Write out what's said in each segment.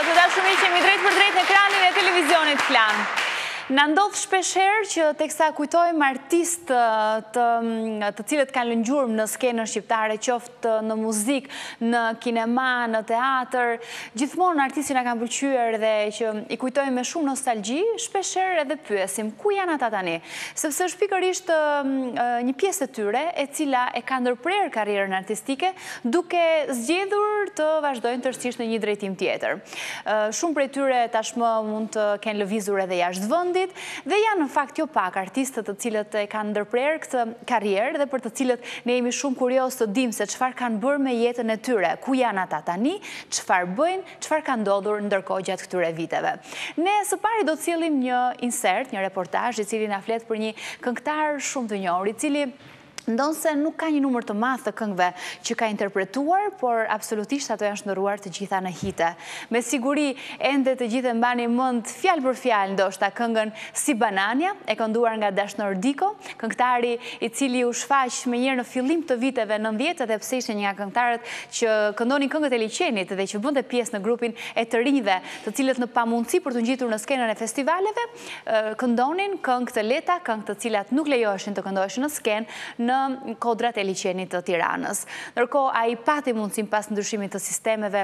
të dashur miq, jemi drejt për drejt në ekranin e televizionit Klan. Na ndodh shpeshherë që teksa kujtojmë artistë të cilët kanë lëngjurmë në skenën shqiptare, qoftë në muzikë, në kinema, në teatr, gjithmonë artistin na kanë pëlqyer dhe që i kujtojmë me shumë nostalgji, shpeshherë edhe pyesim ku janë ata tani, sepse është pikërisht një pjesë e tyre e cila e ka ndërprer karrierën artistike duke zgjedhur të vazhdojnë tërësisht në një drejtim tjetër. Shumë prej tyre tashmë mund të kenë lëvizur edhe jashtë vendit, dhe janë në fakt jo pak artistët të cilët e kanë ndërprer këtë karrierë dhe për të cilët ne jemi shumë kurios të dimë se çfarë kanë bërë me jetën e tyre, ku janë ata tani, çfarë bëjnë, çfarë ka ndodhur ndërkohë gjatë këtyre viteve. Ne së pari do të sillim një insert, një reportazh i cili na flet për një këngëtar shumë të njohur, i cili ndonse nuk ka një numër të madh të këngëve që ka interpretuar, por absolutisht ato janë shndërruar të gjitha në hite. Me siguri ende të gjithë e mbani mend fjalë për fjalë ndoshta këngën Si Banania, e kënduar nga Dashnor Diko, këngëtari i cili u shfaq menjëherë në fillim të viteve 90 dhe pse ishte një nga këngëtarët që këndonin këngët e liçenit dhe që bënte pjesë në grupin e të rinjve, të cilët në pamundësi për të ngjitur në skenën e festivaleve, këndonin këngë të lehta, këngë të cilat nuk lejoheshin të këndoheshin në skenë në kodrat e liçenit të Tiranës. Ndërkohë ai pati mundësinë pas ndryshimit të sistemeve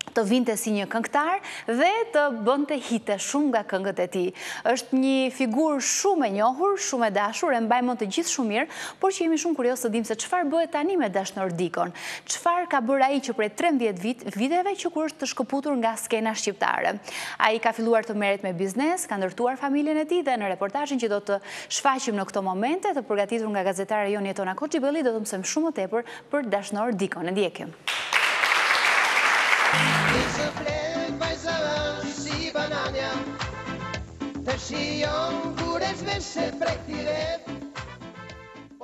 të vinte si një këngëtar dhe të bënte hite shumë nga këngët e tij. Është një figurë shumë e njohur, shumë e dashur, e mbajmë të gjithë shumë mirë, por që jemi shumë kurioz të dimë se çfarë bëhet tani me Dashnor Dikon. Çfarë ka bërë ai që prej 13 viteve që kur është të shkëputur nga skena shqiptare. Ai ka filluar të merret me biznes, ka ndërtuar familjen e tij dhe në reportazhin që do të shfaqim në këto momente, të përgatitur nga gazetare Jon Jetona Koçibelli, do të mësojmë shumë më tepër për Dashnor Dikon. E ndjekim.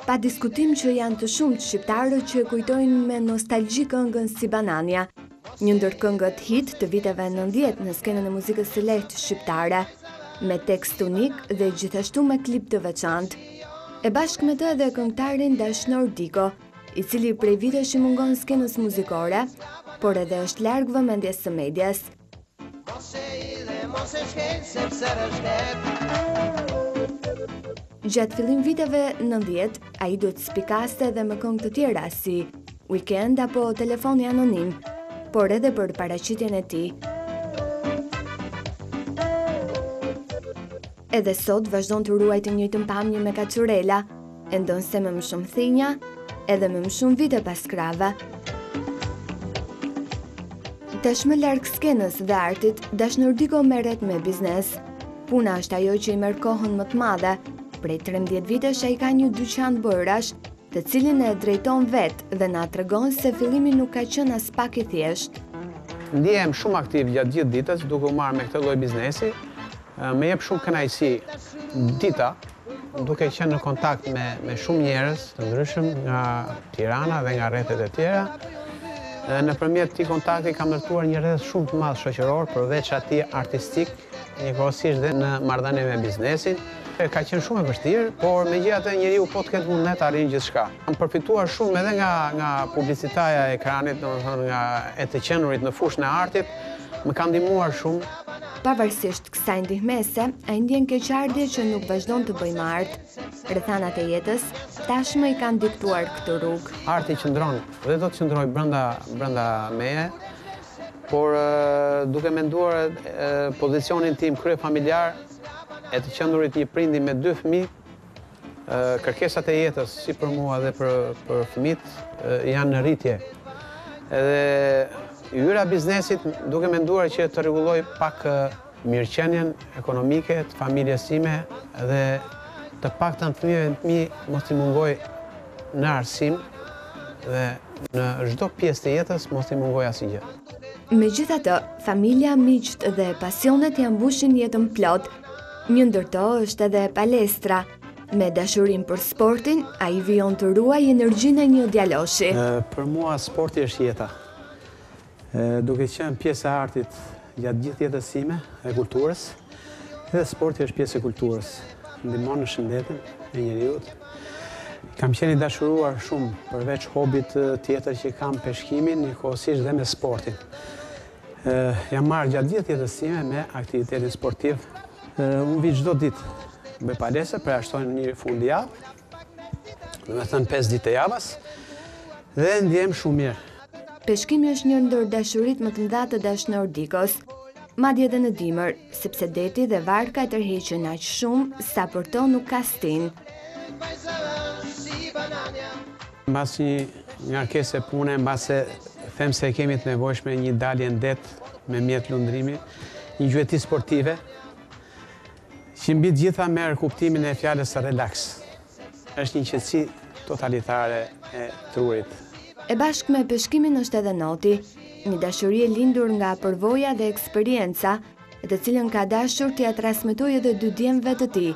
Pa diskutim që janë të shumë të shqiptarët që kujtojnë me nostalgji këngën Si Banania, një ndër këngët hit të viteve 90 në skenën e muzikës së lehtë shqiptare, me tekst unik dhe gjithashtu me klip të veçantë. E bashkë me të edhe këngëtarin Dashnor Diko, i cili prej vitesh i mungon skenës muzikore, por edhe është larg vëmendjes së medias. Gjatë fillim viteve 90, ai duhet spikaste edhe me këngë të tjera si Weekend apo Telefoni Anonim, por edhe për paraqitjen e tij. Edhe sot vazhdon të ruajë të njëjtën pamje me Kaçurela, e ndonse me më shumë thinja, edhe me më shumë vite pas krave. Tashmë larg skenës dhe artit, Dashnor Diko merret me biznes. Puna është ajo që i merr kohën më të madhe. Prej 13 vitesh ai ka një dyqan bojrash, të cilin e drejton vetë dhe na tregon se fillimi nuk ka qenë as pak i thjeshtë. Ndihem shumë aktiv gjatë gjithë ditës duke u marrë me këtë lloj biznesi. Më jep shumë kënaqësi dita, duke qenë në kontakt me shumë njerëz të ndryshëm nga Tirana dhe nga rrethet e tjera. Nëpërmjet këtij kontakti kam ndërtuar një rreth shumë të madh shoqëror, përveç atij artistik, njëkohësisht dhe në marrëdhënie me biznesin. Ka qenë shumë e vështirë, por megjithatë njeriu po të ketë vullnet arrin gjithçka. Kam përfituar shumë edhe nga publicitaja e ekranit, domethënë nga e të qenurit në fushën e artit, më ka ndihmuar shumë. Pavarësisht kësaj ndihmese, ai ndjen keqardhje që nuk vazhdon të bëjë me art. Rrethanat e jetës tashmë i kanë diktuar këtë rrugë. Arti qëndron dhe do të qëndrojë brenda meje, por duke menduar pozicionin tim kryefamiljar, e të qëndurit një prindi me 2 fëmijë, kërkesat e jetës, si për mua dhe për fëmijët, janë në rritje. Edhe yra biznesit, duke menduar që të rregulloj pak mirëqenien ekonomike të familjes time dhe të paktën fëmijëve të mi mos i mungoj në arsim dhe në çdo pjesë të jetës mos i mungoj asgjë. Megjithatë, familja, miqt dhe pasionet janë mbushin jetën plot. Një ndër to është edhe palestra. Me dashurinë për sportin, ai vijon të ruajë energjinë e një djaloshi. Për mua sporti është jeta. Duke qenë pjesë e artit gjatë gjithë jetës time e kulturës, edhe sporti është pjesë e kulturës. Ndihmon në shëndetin e njeriut. Kam qenë i dashuruar shumë përveç hobit tjetër që kam peshkimin, njëkohësisht dhe me sportin. Jam marrë gjatë gjithë jetës time me aktivitetin sportiv. Unë vi çdo ditë, bëj palesër, përjashtojnë një fundjavë, do të thënë 5 ditë të javës, dhe ndjem shumë mirë. Peshkimi është një ndër dashuritë më të mëdha të dashnor Dikos, madje edhe në dimër, sepse deti dhe varka e tërheqen aq shumë sa për to nuk ka stin. Mbas një ankesë pune, mbas se them se kemi të nevojshme një dalje në det me mjet lundrimi, një gjueti sportive, që mbi gjitha merr kuptimin e fjalës relax. Është një qetësi totalitare e trurit. E bashkë me peshkimin është edhe noti, një dashuri e lindur nga përvoja dhe eksperienca, e të cilën ka dashur t'ia transmetojë edhe dy djemve të tij,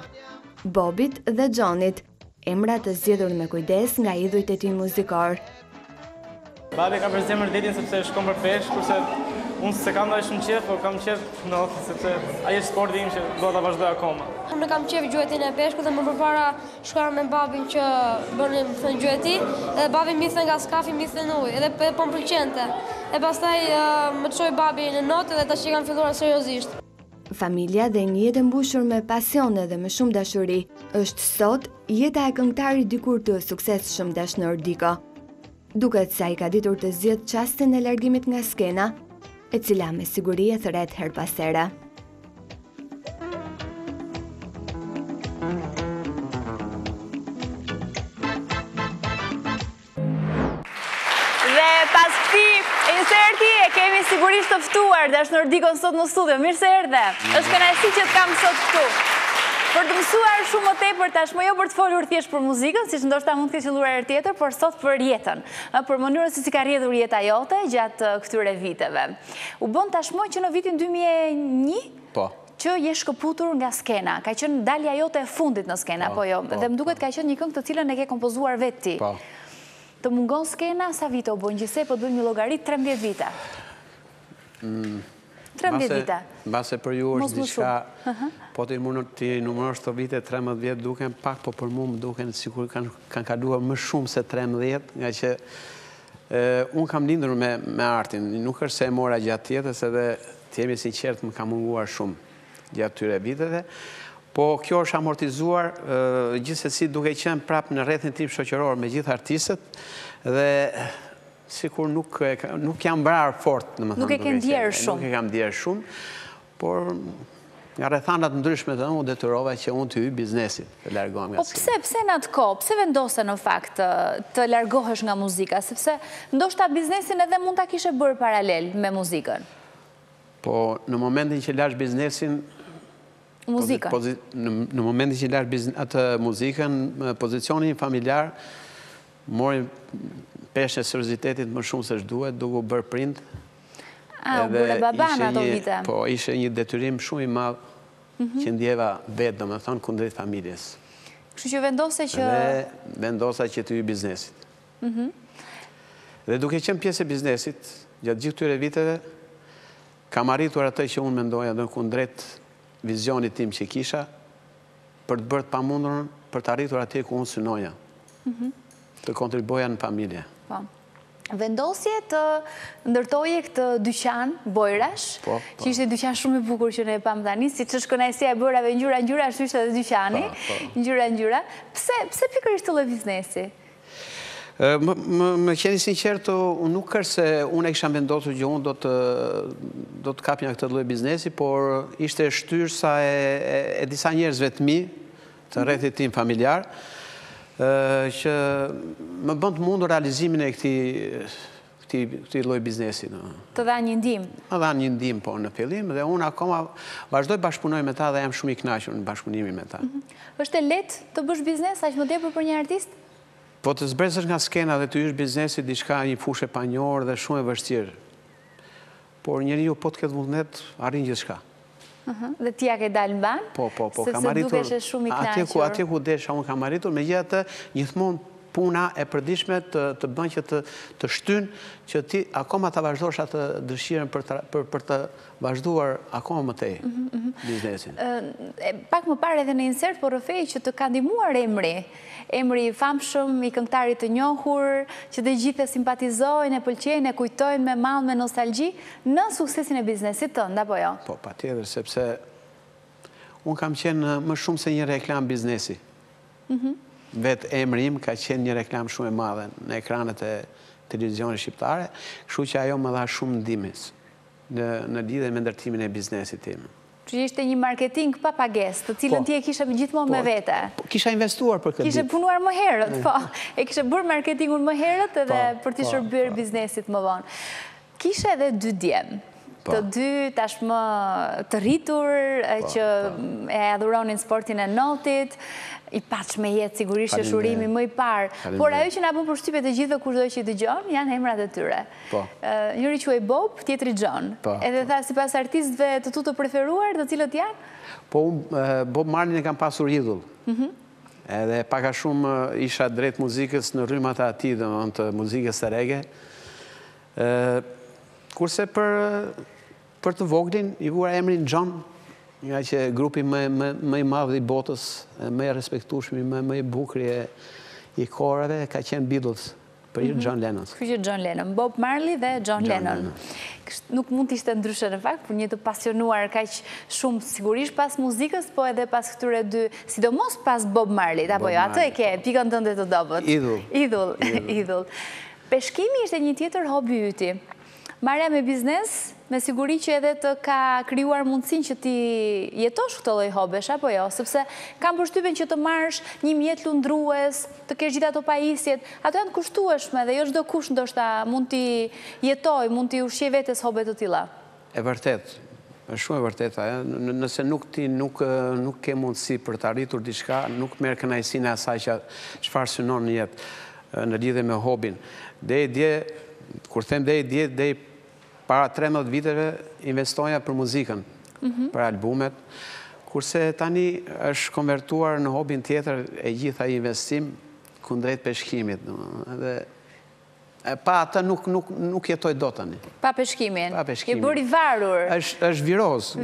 Bobit dhe Xhonit, emra të zgjedhur me kujdes nga idhujt e tij muzikor. Babi ka për zemër detin sepse shkon për peshk, kurse unë se kam ndaj shumë qef, por kam qef not, sepse ai është sporti im që do ta vazhdoj akoma. Unë kam qef gjuetin e peshkut dhe më përpara shkova me babin që bënim thënë gjueti, edhe babi mi thënë nga skafi, mi thënë ujë, edhe po më pëlqente. E pastaj më çoi babi në notë dhe tash kam filluar seriozisht. Familja dhe një jetë mbushur me pasione dhe me shumë dashuri është sot jeta e këngëtarit dikur të suksesshëm dashnor Diko. Duket se ai ka ditur të zgjedhë çastin e largimit nga skena, e cila me siguri e thret her pas here. Dhe pas këtij inserti e kemi sigurisht të ftuar dashnor Dikon sot në studio. Mirë se erdhe. Është kënaqësi që të kam sot këtu. Për të mësuar shumë më tepër tashmë jo për të folur thjesht për muzikën, siç ndoshta mund të ketë qelluar herë tjetër, por sot për jetën, për mënyrën se si ka rrjedhur jeta jote gjatë këtyre viteve. U bën tashmë që në vitin 2001 që je shkëputur nga skena, ka qenë dalja jote e fundit në skena, apo jo? Dhe më duket ka qenë një këngë të cilën e ke kompozuar vetë ti. Të mungon skena, sa vite u bën gjithsej, po bëjmë një llogarit 13 vite. 13 vite. Mbase për ju është diçka, po të numërosh të vite 13 vjetë duken pak, po për mu më duken sikur kanë kaluar më shumë se 13, nga që unë kam lindur me artin, nuk është se e mora gjatë tjetës edhe të jemi sinqert më ka munguar shumë gjatë tyre viteve, po kjo është amortizuar gjithsesi duke qenë prap në rrethin tim shoqëror me gjithë artistët dhe sikur nuk jam vrarë fort, nuk e ke ndjerë shumë. Nuk e kam ndjerë shumë, por nga rrethanat ndryshme të unë detyrova që unë të hyj biznesit, të largohem nga skena. Po pse në atë kohë, pse vendose në fakt të largohesh nga muzika, sepse ndoshta biznesin edhe mund ta kishe bërë paralel me muzikën? Po në momentin që lash biznesin, muzikën? Në momentin që lash atë muzikën, pozicionin familjar, mori peshë e seriozitetit më shumë se ç'duhet, duke u bërë prind. U bërë baba në ato vite. Po, ishe një detyrim shumë i madh që ndjeva vetë, domethënë kundrejt familjes. Kështu që vendose që... Dhe vendosa që të hyj biznesit. Dhe duke qenë pjesë e biznesit, gjatë gjithë këtyre viteve, kam arritur atë që unë mendoja dhe kundrejt vizionit tim që kisha, për të bërë të pamundurën, për të arritur atje ku unë synoja. Të kontribuoja në familje. Vendosje të ndërtoje këtë dyqan Bojrash, që ishte dyqan shumë i bukur që ne e pam tani, si që është kënaqësia e bërave ngjyra, ashtu ishte edhe dyqani, ngjyra. Pse pikërisht të lloj biznesi? Më qeni sinqert, nuk është se unë e kisha vendosur që unë do të kapja këtë lloj biznesi, por ishte shtyrsa e disa njerëzve të mi, të rrethit tim familjar, që më bën të mundur realizimin e këtij lloji biznesi. Të dha një ndihmë? Më dha një ndihmë, po, në fillim, dhe unë akoma vazhdoj bashkëpunoj me ta dhe jam shumë i kënaqur në bashkëpunimin me ta. Është e lehtë të bësh biznes aq më tepër për një artist? Po të zbresësh nga skena dhe të hysh biznesi diçka një fushë e panjohur dhe shumë e vështirë. Por njeriu po të ketë vullnet, arrin gjithçka. Dhe ti ja ke dalë mban? Po, sepse dukeshe shumë i kënaqur. Atje ku desha unë kam arritur, megjithatë gjithmonë puna e përditshme të bën që të shtyn që ti akoma ta vazhdosh atë dëshirën për të vazhduar akoma më tej biznesin. Pak më parë edhe në insert po rrëfej që të ka ndihmuar emri i famshëm, i këngëtarit të njohur, që të gjithë e simpatizojnë, e pëlqejnë, e kujtojnë me mall, me nostalgji në suksesin e biznesit tënd, apo jo? Po, patjetër, sepse unë kam qenë më shumë se një reklam biznesi. Vetë emri im ka qenë një reklam shumë e madhe në ekranet e televizionit shqiptare, kështu që ajo më dha shumë ndihmës në lidhje me ndërtimin e biznesit tim. Që ishte një marketing pa pagesë, të cilën ti e kishe gjithmonë me vete. Kisha investuar për këtë ditë. Kishe punuar më herët, po. E kishe bërë marketingun më herët edhe për t'i shërbyer biznesit më vonë. Kishe edhe 2 djemë. Të 2 tashmë të rritur, që e adhuronin sportin e notit, i paç me jetë sigurisht që shurimi më i parë. Por ajo që na bën përshtypje të gjithë kushdo që i dëgjon, janë emrat e tyre. Njëri quhej Bob, tjetri John. Edhe tha sipas artistëve të tu të preferuar, të cilët janë? Po, Bob Marley e kam pasur idhull. Edhe paka shumë isha drejt muzikës në rrymat e atij, domethënë të muzikës së rege. Kurse për të voglin, i vuar emrin John, nga që grupi më i madh i botës, më i respektueshëm, më i bukur i korave, ka qenë Beatles, për John Lennon. Ky që John Lennon, Bob Marley dhe John Lennon. Nuk mund të ishte ndryshe në fakt, për një të pasionuar kaq shumë sigurisht pas muzikës, po edhe pas këtyre 2, sidomos pas Bob Marley, apo jo, atë e ke pikën tënde të dobët. Idhull. Peshkimi ishte një tjetër hobi yti. Marrja me biznes, me siguri që edhe të ka krijuar mundësinë që ti jetosh këtë lloj hobesh, apo jo? Sepse kam përshtypjen që të marrësh një mjet lundrues, të kesh gjithë ato pajisjet, ato janë të kushtueshme dhe jo çdo kush ndoshta mund t'i jetojë, mund t'i ushqej vetes hobe të tilla. E vërtet, është shumë e vërtetë. Nëse nuk ke mundësi për të arritur diçka, nuk merr kënaqësinë e asaj çfarë synon në jetë në lidhje me hobin. Kur them deri para 13 viteve investoja për muzikën, për albumet, kurse tani është konvertuar në hobin tjetër e gjitha i investim kundrejt peshkimit. Pa atë nuk jetoj do tani. Pa peshkimin? Pa peshkimin. Je bëri varur? është viroz.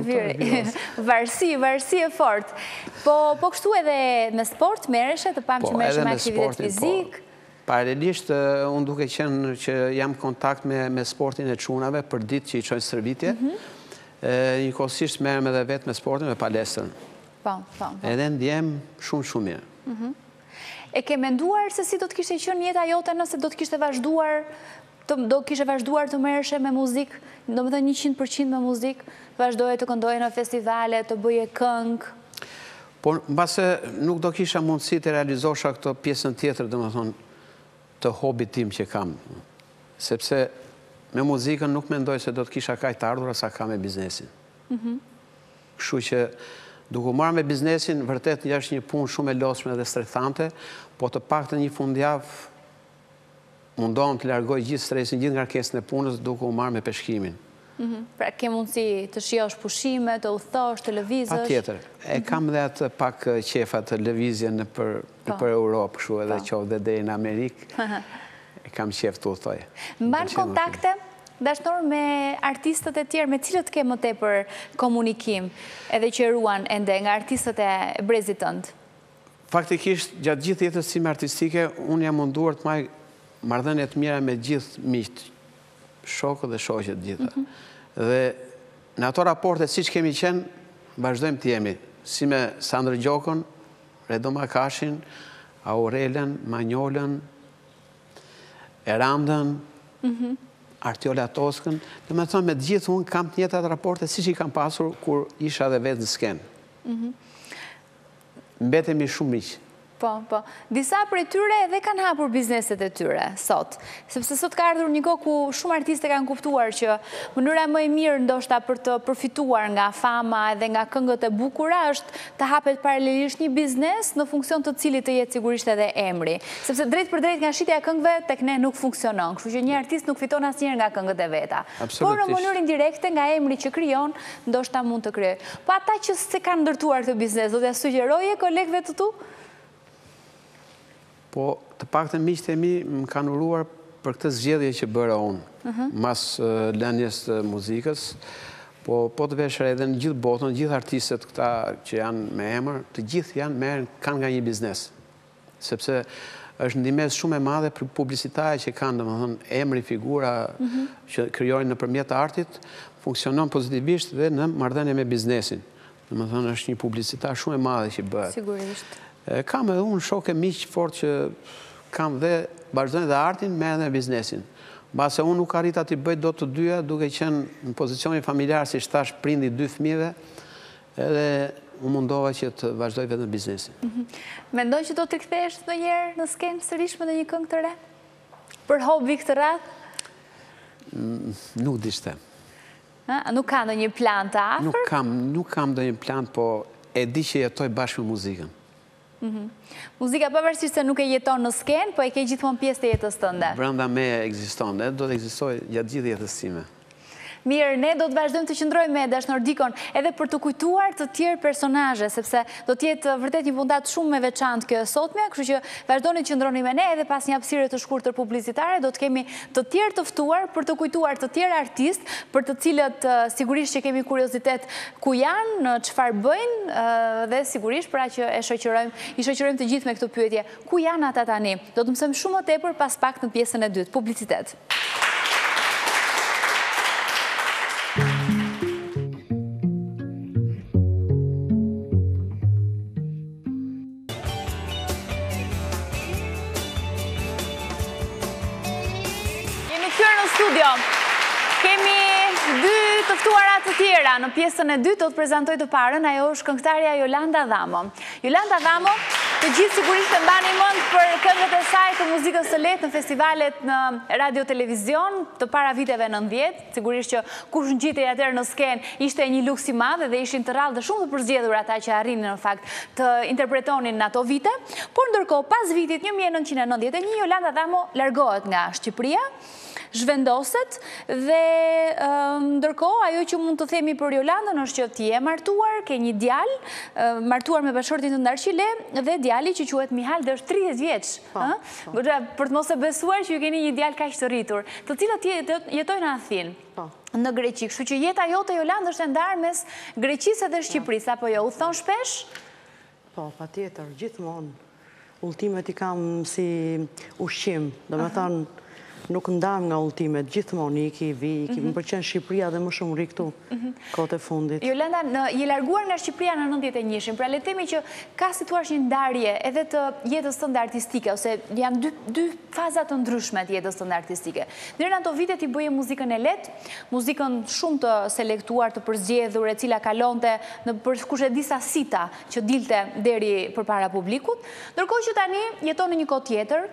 Varësi e fort. Po kështu edhe me sport merreshe, të pam që merresh me aktivitet fizik? Paralelisht, unë duke qenë që jam kontakt me sportin e çunave për ditë që i çojnë stërvitje, njëkohësisht merrem edhe vetë me sportin, me palestrën. Edhe ndjem shumë mirë. E ke menduar se si do të kishte qenë jeta jote nëse do të kishte vazhduar të merreshe me muzikë, domethënë 100% me muzikë, vazhdoje të këndoje në festivale, të bëje këngë? Po, mbase nuk do kisha mundësi të realizosha këtë pjesën tjetër, domethënë të hobit tim që kam. Sepse me muzikën nuk mendoj se do të kisha kaq të ardhura sa kam me biznesin. Kështu që duke marrë me biznesin, vërtet është një punë shumë e lodhshme dhe stresante, po të paktën një fundjavë mundohem të largoj gjithë stresin, gjithë ngarkesën e punës duke u marrë me peshkimin. Pra ke mundësi të shijosh pushime, të udhëtosh, të lëvizësh? Patjetër. E kam dhe atë pak qefa të lëvizje nëpër Europë, kështu edhe qoftë dhe deri në Amerikë. E kam qef të udhëtoj. Mban kontakte dashnor me artistët e tjerë, me cilët ke më tepër komunikim, edhe që ruan ende nga artistët e brezit tënd? Faktikisht, gjatë gjithë jetës time artistike, unë jam munduar të marr marrëdhënie të mira me gjithë miqt, shokët dhe shoqet gjitha. Dhe në ato raporte, siç kemi qenë, vazhdojmë të jemi, si me Sandro Gjokën, Redo Makashin, Aurelen, Manjolën, Erandën, Artiola Toskën, dhe me thonë me gjithë unë kam të njëjtat raporte siç i kam pasur kur isha dhe vetë në skenë. Mbetemi shumë miq. Po. Disa për e tyre edhe kanë hapur bizneset e tyre, sot. Sepse sot ka ardhur një kohë ku shumë artiste kanë kuptuar që mënyra më e mirë ndoshta për të përfituar nga fama edhe nga këngët e bukura është të hapet paralelisht një biznes në funksion të cilit të jetë sigurisht edhe emri. Sepse drejt për drejt nga shitja e këngëve tek ne nuk funksionon. Kështu që një artist nuk fiton asnjëherë nga këngët e veta. Por në mënyrë indirekte nga emri që krijon, ndoshta mund të krijojë. Po ata që s'e kanë ndërtuar këtë biznes, do t'ia sugjeroje kolegëve të tu? Po, të paktën miqtë e mi më kanë uruar për këtë zgjedhje që bëra unë, mas lënjes të muzikës, po të veshër edhe në gjithë botën, në gjithë artistët këta që janë me emër, të gjithë kanë nga një biznes. Sepse është ndimes shumë e madhe për publicitaje që kanë, domethënë, emri, figura që krijojnë nëpërmjet artit, funksionon pozitivisht dhe në marrëdhënie me biznesin. Domethënë, është një publicitar shumë e madhe që bëhet. Sigurisht. Kam edhe unë shokë miq fort që kam dhe vazhdojnë dhe artin me edhe biznesin. Mbase unë nuk arrita t'i bëj dot të dyja, duke qenë në pozicionin familjar, si thash, prindi 2 fëmijëve, edhe unë mundova që të vazhdoj vetëm biznesin. Mendon që do të kthehesh ndonjëherë në skenë sërish me ndonjë këngë të re? Për hobi këtë radhë? Nuk dishte. Nuk ka ndonjë plan të afër? Nuk kam ndonjë plan, po e di që jetoj bashkë me muzikën. Muzika pavarësisht se nuk e jeton në skenë, po e ke gjithmonë pjesë të jetës tënde. Brenda me ekziston, dhe do të ekzistoj gjatë gjithë jetës time. Mirë, ne do të vazhdojmë të qëndrojmë me Dashnor Dikon edhe për të kujtuar të tjerë personazhe, sepse do të jetë vërtet një puntat shumë me veçantë kjo sotme, kështu që vazhdoni të qëndroni me ne edhe pas një hapësire të shkurtër publicitare, do të kemi të tjerë të ftuar për të kujtuar të tjerë artistë, për të cilët sigurisht që kemi kuriozitet ku janë, çfarë bëjnë dhe sigurisht pra që i shoqërojmë të gjithë me këtë pyetje. Ku janë ata tani? Do të mësojmë shumë më tepër pas pak në pjesën e dytë, publicitet. Kemi 2 të ftuara të tjera. Në pjesën e dytë do të prezantoj të parën, ajo është këngëtarja Jolanda Adamo. Jolanda Adamo, të gjithë sigurisht e mbani mend për këngët e saj të muzikës së lehtë në festivalet në radio televizion të para viteve 90. Sigurisht që kush ngjitej atëherë në skenë ishte një luks i madh dhe ishin të rrallë dhe shumë të përzgjedhur ata që arrinin në fakt të interpretonin në ato vite. Por ndërkohë pas vitit 1991 Jolanda Adamo largohet nga Shqipëria, zhvendoset dhe ndërkohë ajo që mund të themi për Jolandën është që ti je martuar, ke një djalë, martuar me bashkëshortin të Ndarqile dhe djali që quhet Mihal dhe është 30 vjeç. Për të mos e besuar që ju keni një djalë kaq të rritur, të cilët jetojnë në Athinë, në Greqi. Kështu që jeta jote Jolandë është e ndarë mes Greqisë dhe Shqipërisë, apo jo? U thon shpesh? Po, patjetër, gjithmonë. Ultimet i kam si ushqim, domethënë nuk ndam nga ultimet, gjithmonë iki, më pëlqen Shqipëria dhe më shumë ri këtu, kohët e fundit. Jolanda, je larguar nga Shqipëria në 91-shin, pra le të themi që ka situash një ndarje edhe të jetës tënde artistike, ose janë dy faza të ndryshme të jetës tënde artistike. Në ato vite ti bëje muzikën e lehtë, muzikën shumë të selektuar, të përzgjedhur, e cila kalonte në kush e disa sita që dilte deri përpara publikut, ndërkohë që tani jeton në një kohë tjetër.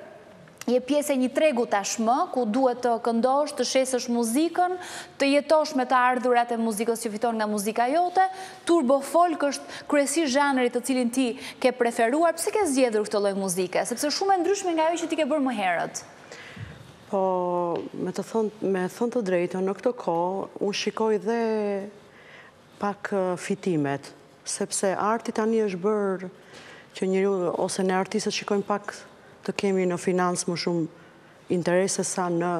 Je pjesë e një tregu tashmë, ku duhet të këndosh, të shesësh muzikën, të jetosh me të ardhurat e muzikës që fiton nga muzika jote. Turbo folk është kryesisht zhanri të cilin ti ke preferuar. Pse ke zgjedhur këtë lloj muzike? Sepse shumë e ndryshme nga ajo që ti ke bërë më herët. Po, me thënë të drejtën, në këtë kohë, unë shikoj dhe pak fitimet, sepse arti tani është bërë që njeriu ose ne artistët shikojmë pak të kemi në financë më shumë interese sa në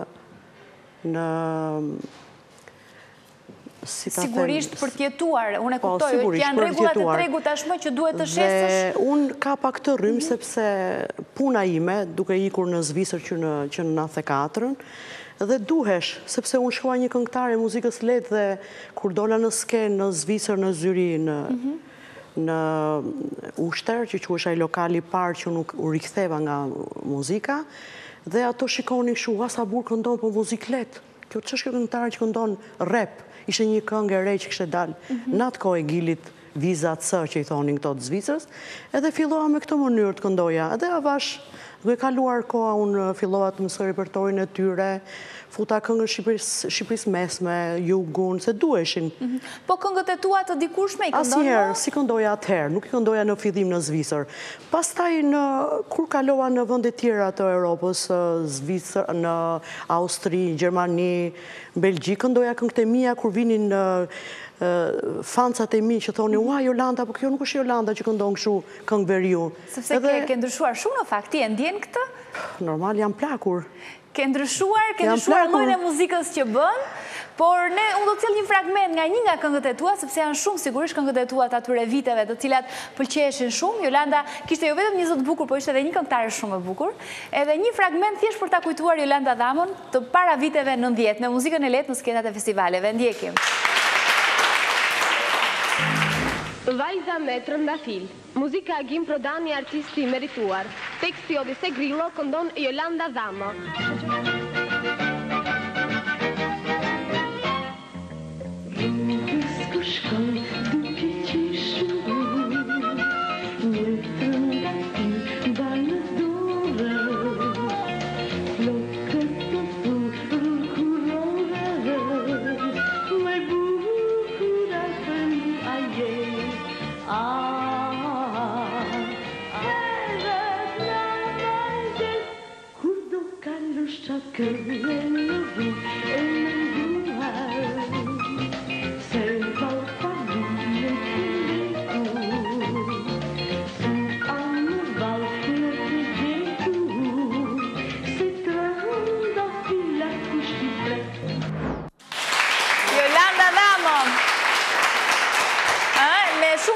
sigurisht për tjetuar, unë e kuptoj, janë rregullat e tregut tashmë që duhet të shesësh. Dhe unë ka pak të rrymë sepse puna ime, duke ikur në Zvicër që në 94-ën, dhe duhesh, sepse unë shkruaj një këngëtare muzikës lehtë dhe kur dola në skenë në Zvicër, në Zyri, në Ushter, që është ai lokali parë që nuk u riktheva nga muzika, dhe ato shikonin shu, sa burë këndon po muzikë lehtë. Kjo që është kjo këngëtare që këndon rap, ishte një këngë e re që kishte dalë. Në atë kohë e Gilit Viza C që i thonin këto të Zvicrës, edhe fillova me këtë mënyrë të këndoja. Edhe avash, duke kaluar koha, unë fillova të mësoj repertorin e tyre, futa këngën Shqipërisë mesme, jugun, se duheshin. Po këngët e tua të dikurshme i këndon? Asnjëherë, si këndoja atëherë, nuk i këndoja në fillim në Zvicër. Pastaj kur kalova në vende tjera të Europës, Zvicër, në Austri, Gjermani, Belgjik, këndoja këngët e mia kur vinin fancat e mi që thoni, ua, Jolanda, po kjo nuk është Jolanda që këndon kështu këngë veriu. Sepse ke ndryshuar shumë në fakt, ti e ndjen këtë? Normal, jam plakur. Ke ndryshuar llojin e muzikës që bën, por unë do të cil një fragment nga një nga këngët e tua, sepse janë shumë sigurisht këngët e tua të atyre viteve, të cilat pëlqeshin shumë. Jolanda kishte jo vetëm një zot bukur, por ishte edhe një këngëtare shumë e bukur. Edhe një fragment thjesht për ta kujtuar Jolanda Dhamon të para viteve 90 me muzikën e lehtë në skenat e festivaleve. Ndjekim. Vajza me trëndafil. Muzika Agim Prodani, artisti merituar. Teksti Odise Grillo, këndon Jolanda Dhamo.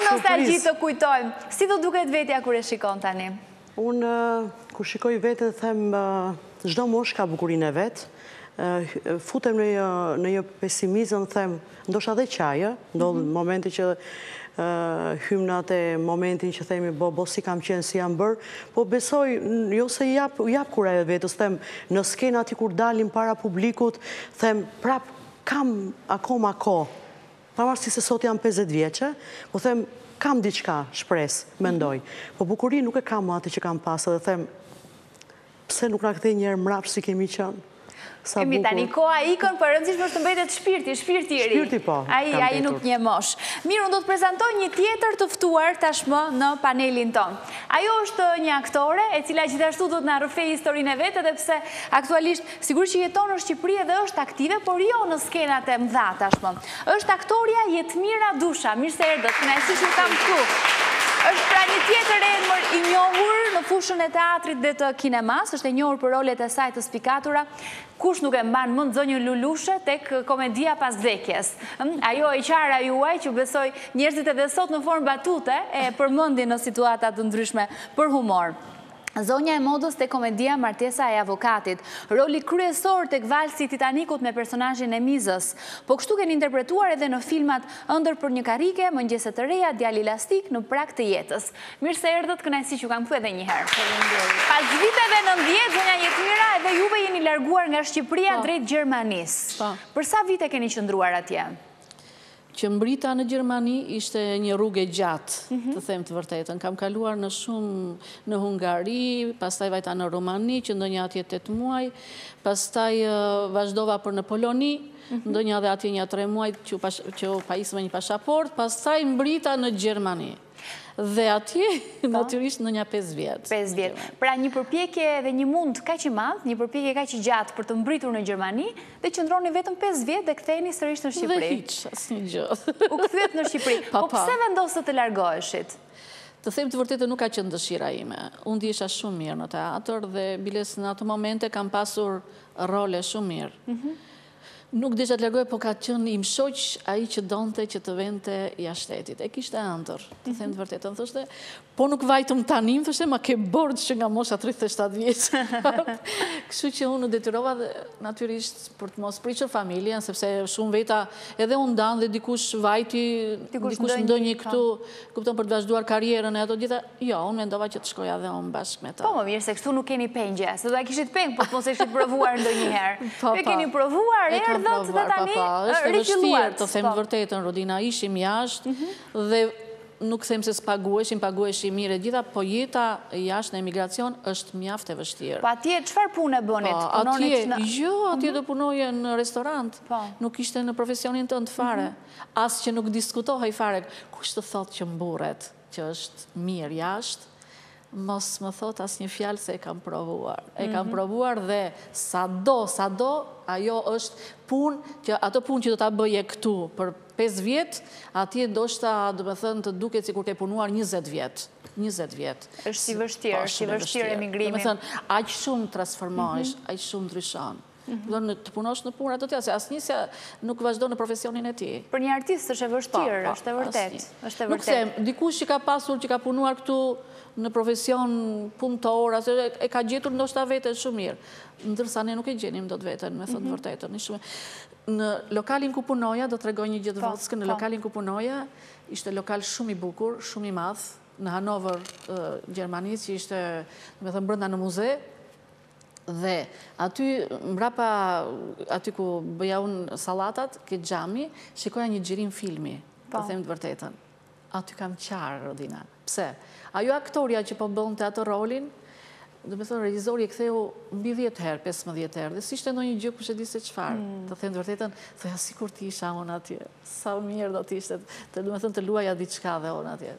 Nostalgji të kujtojmë. Si do duket vetja kur e shikon tani? Unë, kur shikoj vetë, them, çdo mosh ka bukurinë e vetë. Futem në një pesimizëm, them, ndoshta dhe qaja, ndodh momenti që hymë në atë momentin që themi, bo si kam qenë, si jam bërë, po besoj, jo se jap kura e vetës, them, në skenë ati kur dalim para publikut, them, prap, kam akoma kohë. Pavarësisht se sot jam 50 vjeçe, po them, kam diçka shpresë, mendoj. Po bukurin nuk e kam atë që kam pasë, dhe them, pse nuk na kthej një herë mrapsh si kemi qenë? Kemi tani koha ikën, për rëndësisht për të mbetet shpirti i ri. Shpirti po. Ai nuk një mosh. Mirë, unë do të prezantoj një tjetër të ftuar tashmë në panelin ton. Ajo është një aktore e cila gjithashtu do të na rrëfej historinë e vet, edhe pse aktualisht sigurisht që jeton në Shqipëri dhe është aktive, por jo në skenat e mëdha tashmë. Është aktoria Jetmira Dusha. Mirë se erdhët, kënaqësi që kam këtu. Është pra një tjetër emër i njohur në fushën e teatrit dhe të kinemas, është e njohur për rolet e saj të spikatura. Kush nuk e mban mend zonjën Lulushe tek komedia pas vdekjes. Ajo e qara juaj që besoj njerëzit edhe sot në formë batute e përmendin në situata të ndryshme për humor. Zonja e modës te komedia Martesa e Avokatit, roli kryesor tek valsi i Titanikut me personazhin e Mizës, po kështu keni interpretuar edhe në filmat Ëndër për një karrike, Mëngjese të reja, Djali elastik, Në prag të jetës. Mirë se erdhët, kënaqësi që kam kthy edhe një herë. Pas viteve 90, zonja Jetmira, edhe juve jeni larguar nga Shqipëria drejt Gjermanisë. Për sa vite keni qëndruar atje? Që mbrita në Gjermani ishte një rrugë gjatë, të them të vërtetën. Kam kaluar në shumë në Hungari, pastaj vajta në Romani, që ndonjë atje 8 muaj, pastaj vazhdova për në Poloni, ndonjë dhe atje një 3 muaj që pajisë me një pasaport, pastaj mbrita në Gjermani. Dhe atje, natyrisht, në një 5 vjetë. 5 vjetë. Pra një përpjekje dhe një mund kaq i madh, një përpjekje kaq i gjatë për të mbritur në Gjermani, dhe qëndroni vetëm 5 vjetë dhe ktheheni sërish në Shqipëri. Dhe hiç, asnjë gjë. U kthyet në Shqipëri. Po pse vendosët të largoheshit? Të them të vërtetë nuk ka qenë dëshira ime. Unë ndjesha shumë mirë në teatr dhe biles në ato momente kam pasur role shumë mirë. Nuk desha të largoj, po ka qenë im shoq ai që donte që të vente jashtë shtetit. E kishte ëndër, të them të vërtetën, thoshte, po nuk vajtëm tani, thoshte, ma ke borxh që nga mosha 37 vjeç. Kështu që unë detyrova natyrisht për të mos pritur familjen, sepse shumë veta edhe unë dan dhe dikush vajti, dikush ndonjë këtu, kupton për të vazhduar karrierën e ato gjitha. Jo, unë mendova që të shkoja dhe unë bashkë me ta. Po më mirë se këtu nuk keni pengje, se do ta kishit peng, po mos e kishit provuar ndonjëherë. E keni provuar, erdhët dhe tani është vështirë, të them vërtetën, Rodina, ishim jashtë dhe nuk them se s'pagueshin, pagueshin mire gjitha, po jeta jashtë në emigracion është mjaft e vështirë. Po atje, qëfar punë e bënit? Atje do punoje në restorant, nuk ishte në profesionin të fare, as që nuk diskutohej fare. Kush të thot që mburret, që është mirë jashtë, mos më thot as një fjalë se e kam provuar. E kam provuar dhe sado, ajo është punë, ato punë që do ta bëje këtu për 5 vjetë, atje ndoshta, do me thënë, të duket si kur ke punuar 20 vjetë. 20 vjetë. është si vështirë emigrimi. Do me thënë, aqë shumë transformohesh, aqë shumë ndryshon. Të punosh në punë ato tja, se asë njësja nuk vazhdo në profesionin e ti. Për një artist është e vështirë, është e vërtet. Nuk them, dikush që ka pasur, që ka punuar këtu në profesion punëtor, e ka gjetur ndoshta vetën shumë mirë. Ndërsa ne nuk e gjenim do të vetën, me thënë vërtetën. Në lokalin ku punoja, do të regoj një gjithë vockë, në lokalin ku punoja, ishte lokal shumë i bukur, shumë i madh, në Hanover, Gjermani, që ishte, me thënë, brenda në muze, dhe aty, mbrapa, aty ku bëja unë salatat, këtë xhami, shikoja një xhirim filmi, të them të vërtetën. Aty kam qarë, Rodina. Pse? Ajo aktoria që po bënte atë rolin, do me thonë, regjizori e ktheu mbi 10 herë, 15 herë, dhe si shte ndonjë gjë kush e di se çfarë. Të them të vërtetën, thoja sikur ti isha unë atje. Sa mirë do të ishte, do me thënë të luaja diçka dhe unë atje.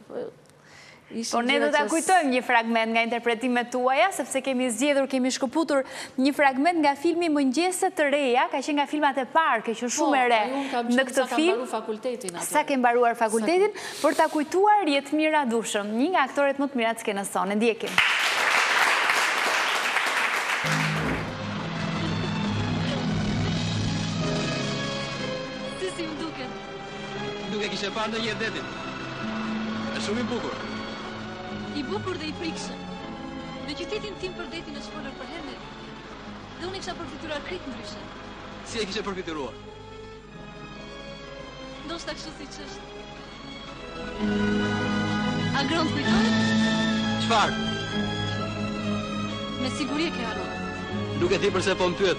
Po ne do të kujtojmë një fragment nga interpretimet tuaja, sepse kemi zgjedhur, kemi shkëputur një fragment nga filmi Mëngjeset të reja, ka qenë nga filmat e parë, ke qenë shumë e re në këtë film. Sa ke mbaruar fakultetin, për ta kujtuar Jetmira Dushëm, një nga aktoret më të mira të skenës sonë. Ndjekim. Si më duket? Duke kishe parë ndonjëherë detin. Është shumë i bukur. I bukur dhe i frikshëm. Në qytetin tim për detin është folur për herë me herë. Dhe unë e kisha përfituar krejt ndryshe. Si e kishe përfituar? Ndoshta kështu siç është. A gron kujtohet? Çfarë? Me siguri e ke harruar. Nuk e di pse po më pyet.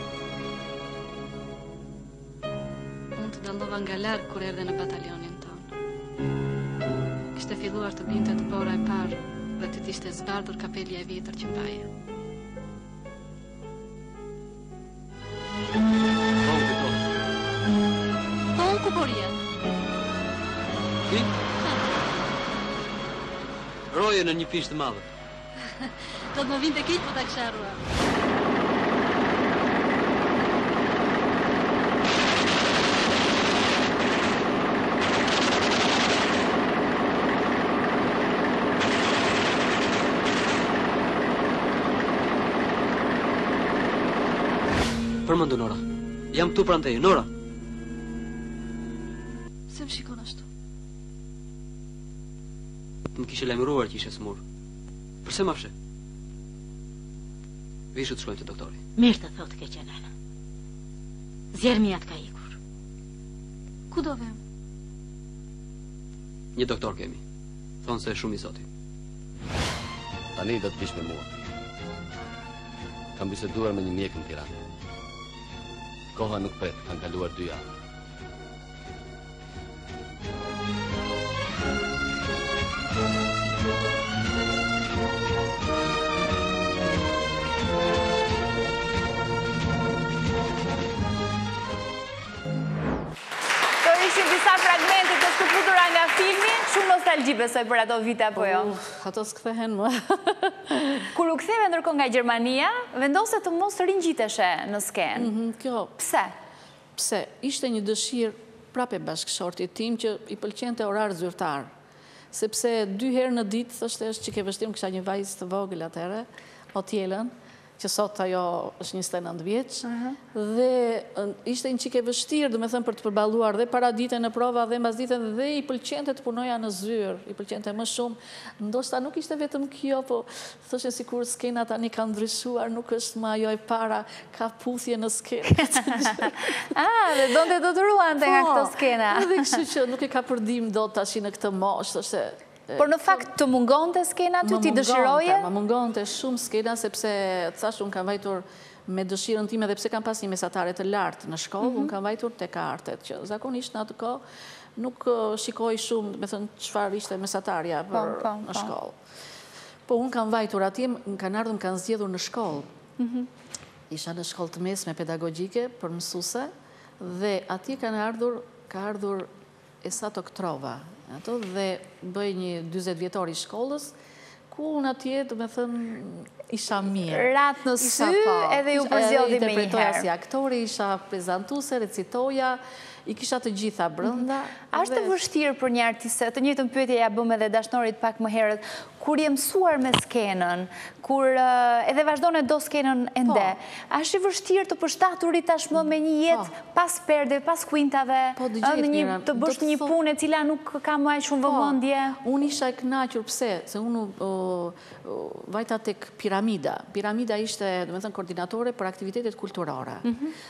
Unë të dallova nga larg kur erdhe në batalionin tonë. Kishte filluar të binte të bora e parë dhe të t'ishte zbardhur kapelja e vjetër që mbaje. Po unë ku porje? Ti? Roje në një fish të madhe. Do të më vinte keq po ta kisha harruar. Përmendu, Nora. Jam këtu pranë teje, Nora. Se më shikon ashtu? Më kishe lajmëruar që ishe smur. Përse ma fshe? Vishu të shkojmë të doktori. Mirë të thotë ke qenana. Zjermiat ka ikur. Ku do vem? Një doktor kemi. Thonë se shumë i zoti. Tani do të vish me mua. Kam biseduar me një mjek në Tiranë. Koha nuk pret, kanë kaluar 2 javë. Disa fragmente të shkëputura nga filmi, shumë nostalgji besoj për ato vite apo jo? Ato s'kthehen më. Kur u ktheve ndërkohë nga Gjermania, vendose të mos ringjiteshe në skenë. Pse? Pse? Ishte një dëshirë prape bashkëshortit tim që i pëlqente orar zyrtar. Sepse 2 herë në ditë, thoshte është që ke vështim, kisha një vajzë të vogël atëherë, Otjelën, që sot ajo është 29 vjeç, dhe ishte një qike vështirë, dhe me thëmë për të përballuar dhe para dite në prova dhe mbas dite dhe i pëlqente të punoja në zyrë, i pëlqente më shumë. Ndoshta nuk ishte vetëm kjo, po thoshe si kur skena tani ka ndryshuar, nuk është më ajo e para, ka puthje në skenë. Dhe donte do të ruante nga këto skena. Dhe kështu që nuk e ka përdim do të tashi në këtë mosh, thoshe. Por në fakt të mungon të skena ty, ti dëshiroje? Më mungon të shumë skena, sepse thash unë kam vajtur me dëshirën time dhe pse kam pas një mesatare të lartë në shkollë, unë kam vajtur tek artet, që zakonisht në atë kohë nuk shikoj shumë, me thënë, çfarë ishte mesatarja në shkollë. Po unë kam vajtur atje, më kanë ardhur, më kanë zgjedhur në shkollë. Isha në shkollë të mesme pedagogjike për mësuese dhe atje ka ardhur Esato Ktrova, dhe bëj një 40 vjetor i shkollës, ku unë atje, do me thënë, isha mirë. Ratë në sy edhe ju përzjodhi me njëherë. Interpretoja si aktori, isha prezantuse, recitoja, i kisha të gjitha brënda. A është të vështirë për një artiste, të njëjtën pyetje ja bëm edhe dashnorit pak më herët, kur je mësuar me skenën, kur edhe vazhdon e do skenën ende, a është i vështirë të përshtaturit tashmë me një jetë pas perde, pas kuintave, të bësh një punë e cila nuk ka më aq shumë vëmendje? Unë isha e kënaqur, pse? Se unë vajta tek Piramida. Piramida ishte, do me thënë, koordinatore për aktivitetet kulturore.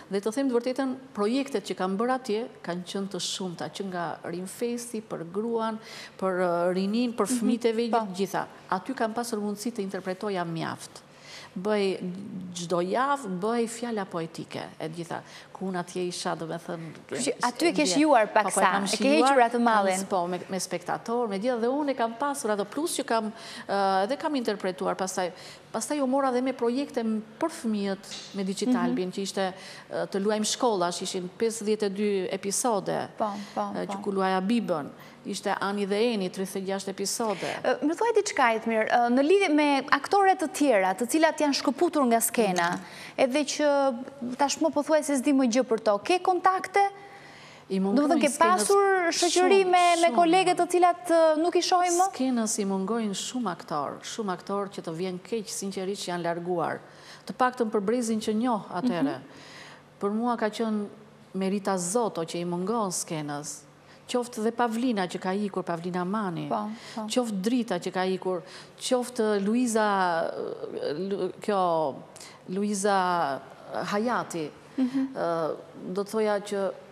Dhe të them të vërtetën, projektet që kam bërë atje kanë qenë të shumta, që nga Rinfesti, për gruan, për rinin, për fëmijët e vegjël, gjitha. Aty kam pasur mundësi të interpretoja mjaft. Bëj çdo javë, bëj fjala poetike, e gjitha. Ku unë atje isha, do me thënë... Aty e ke shijuar paksa, e ke hequr atë mallin. Po, me spektator, me gjitha, dhe unë e kam pasur ato, plus që edhe kam interpretuar, pastaj u mora dhe me projekte për fëmijët me Digitalbin, që ishte të luajmë shkollash, ishin 52 episode, që ku luaja Bibën. Ishte Ani dhe Eni, 36 episode. Më thuaj diçka mirë, në lidhje me aktorët të tjera, të cilat janë shkëputur nga skena, edhe që tashmë po thuaj se s'di më gjë për to, ke kontakte? Do të thënë ke pasur shoqëri me kolegët të cilat nuk i shohim më? Skenës i mungojnë shumë aktor që të vjen keq, sinqerisht, që janë larguar. Të paktën për brezin që njoh atëre. Për mua ka qenë Merita Zoto që i mungon skenës. Qoftë dhe Pavlina që ka ikur, Pavlina Mani, qoftë Drita që ka ikur, qoftë Luiza Hayati, do të thoja që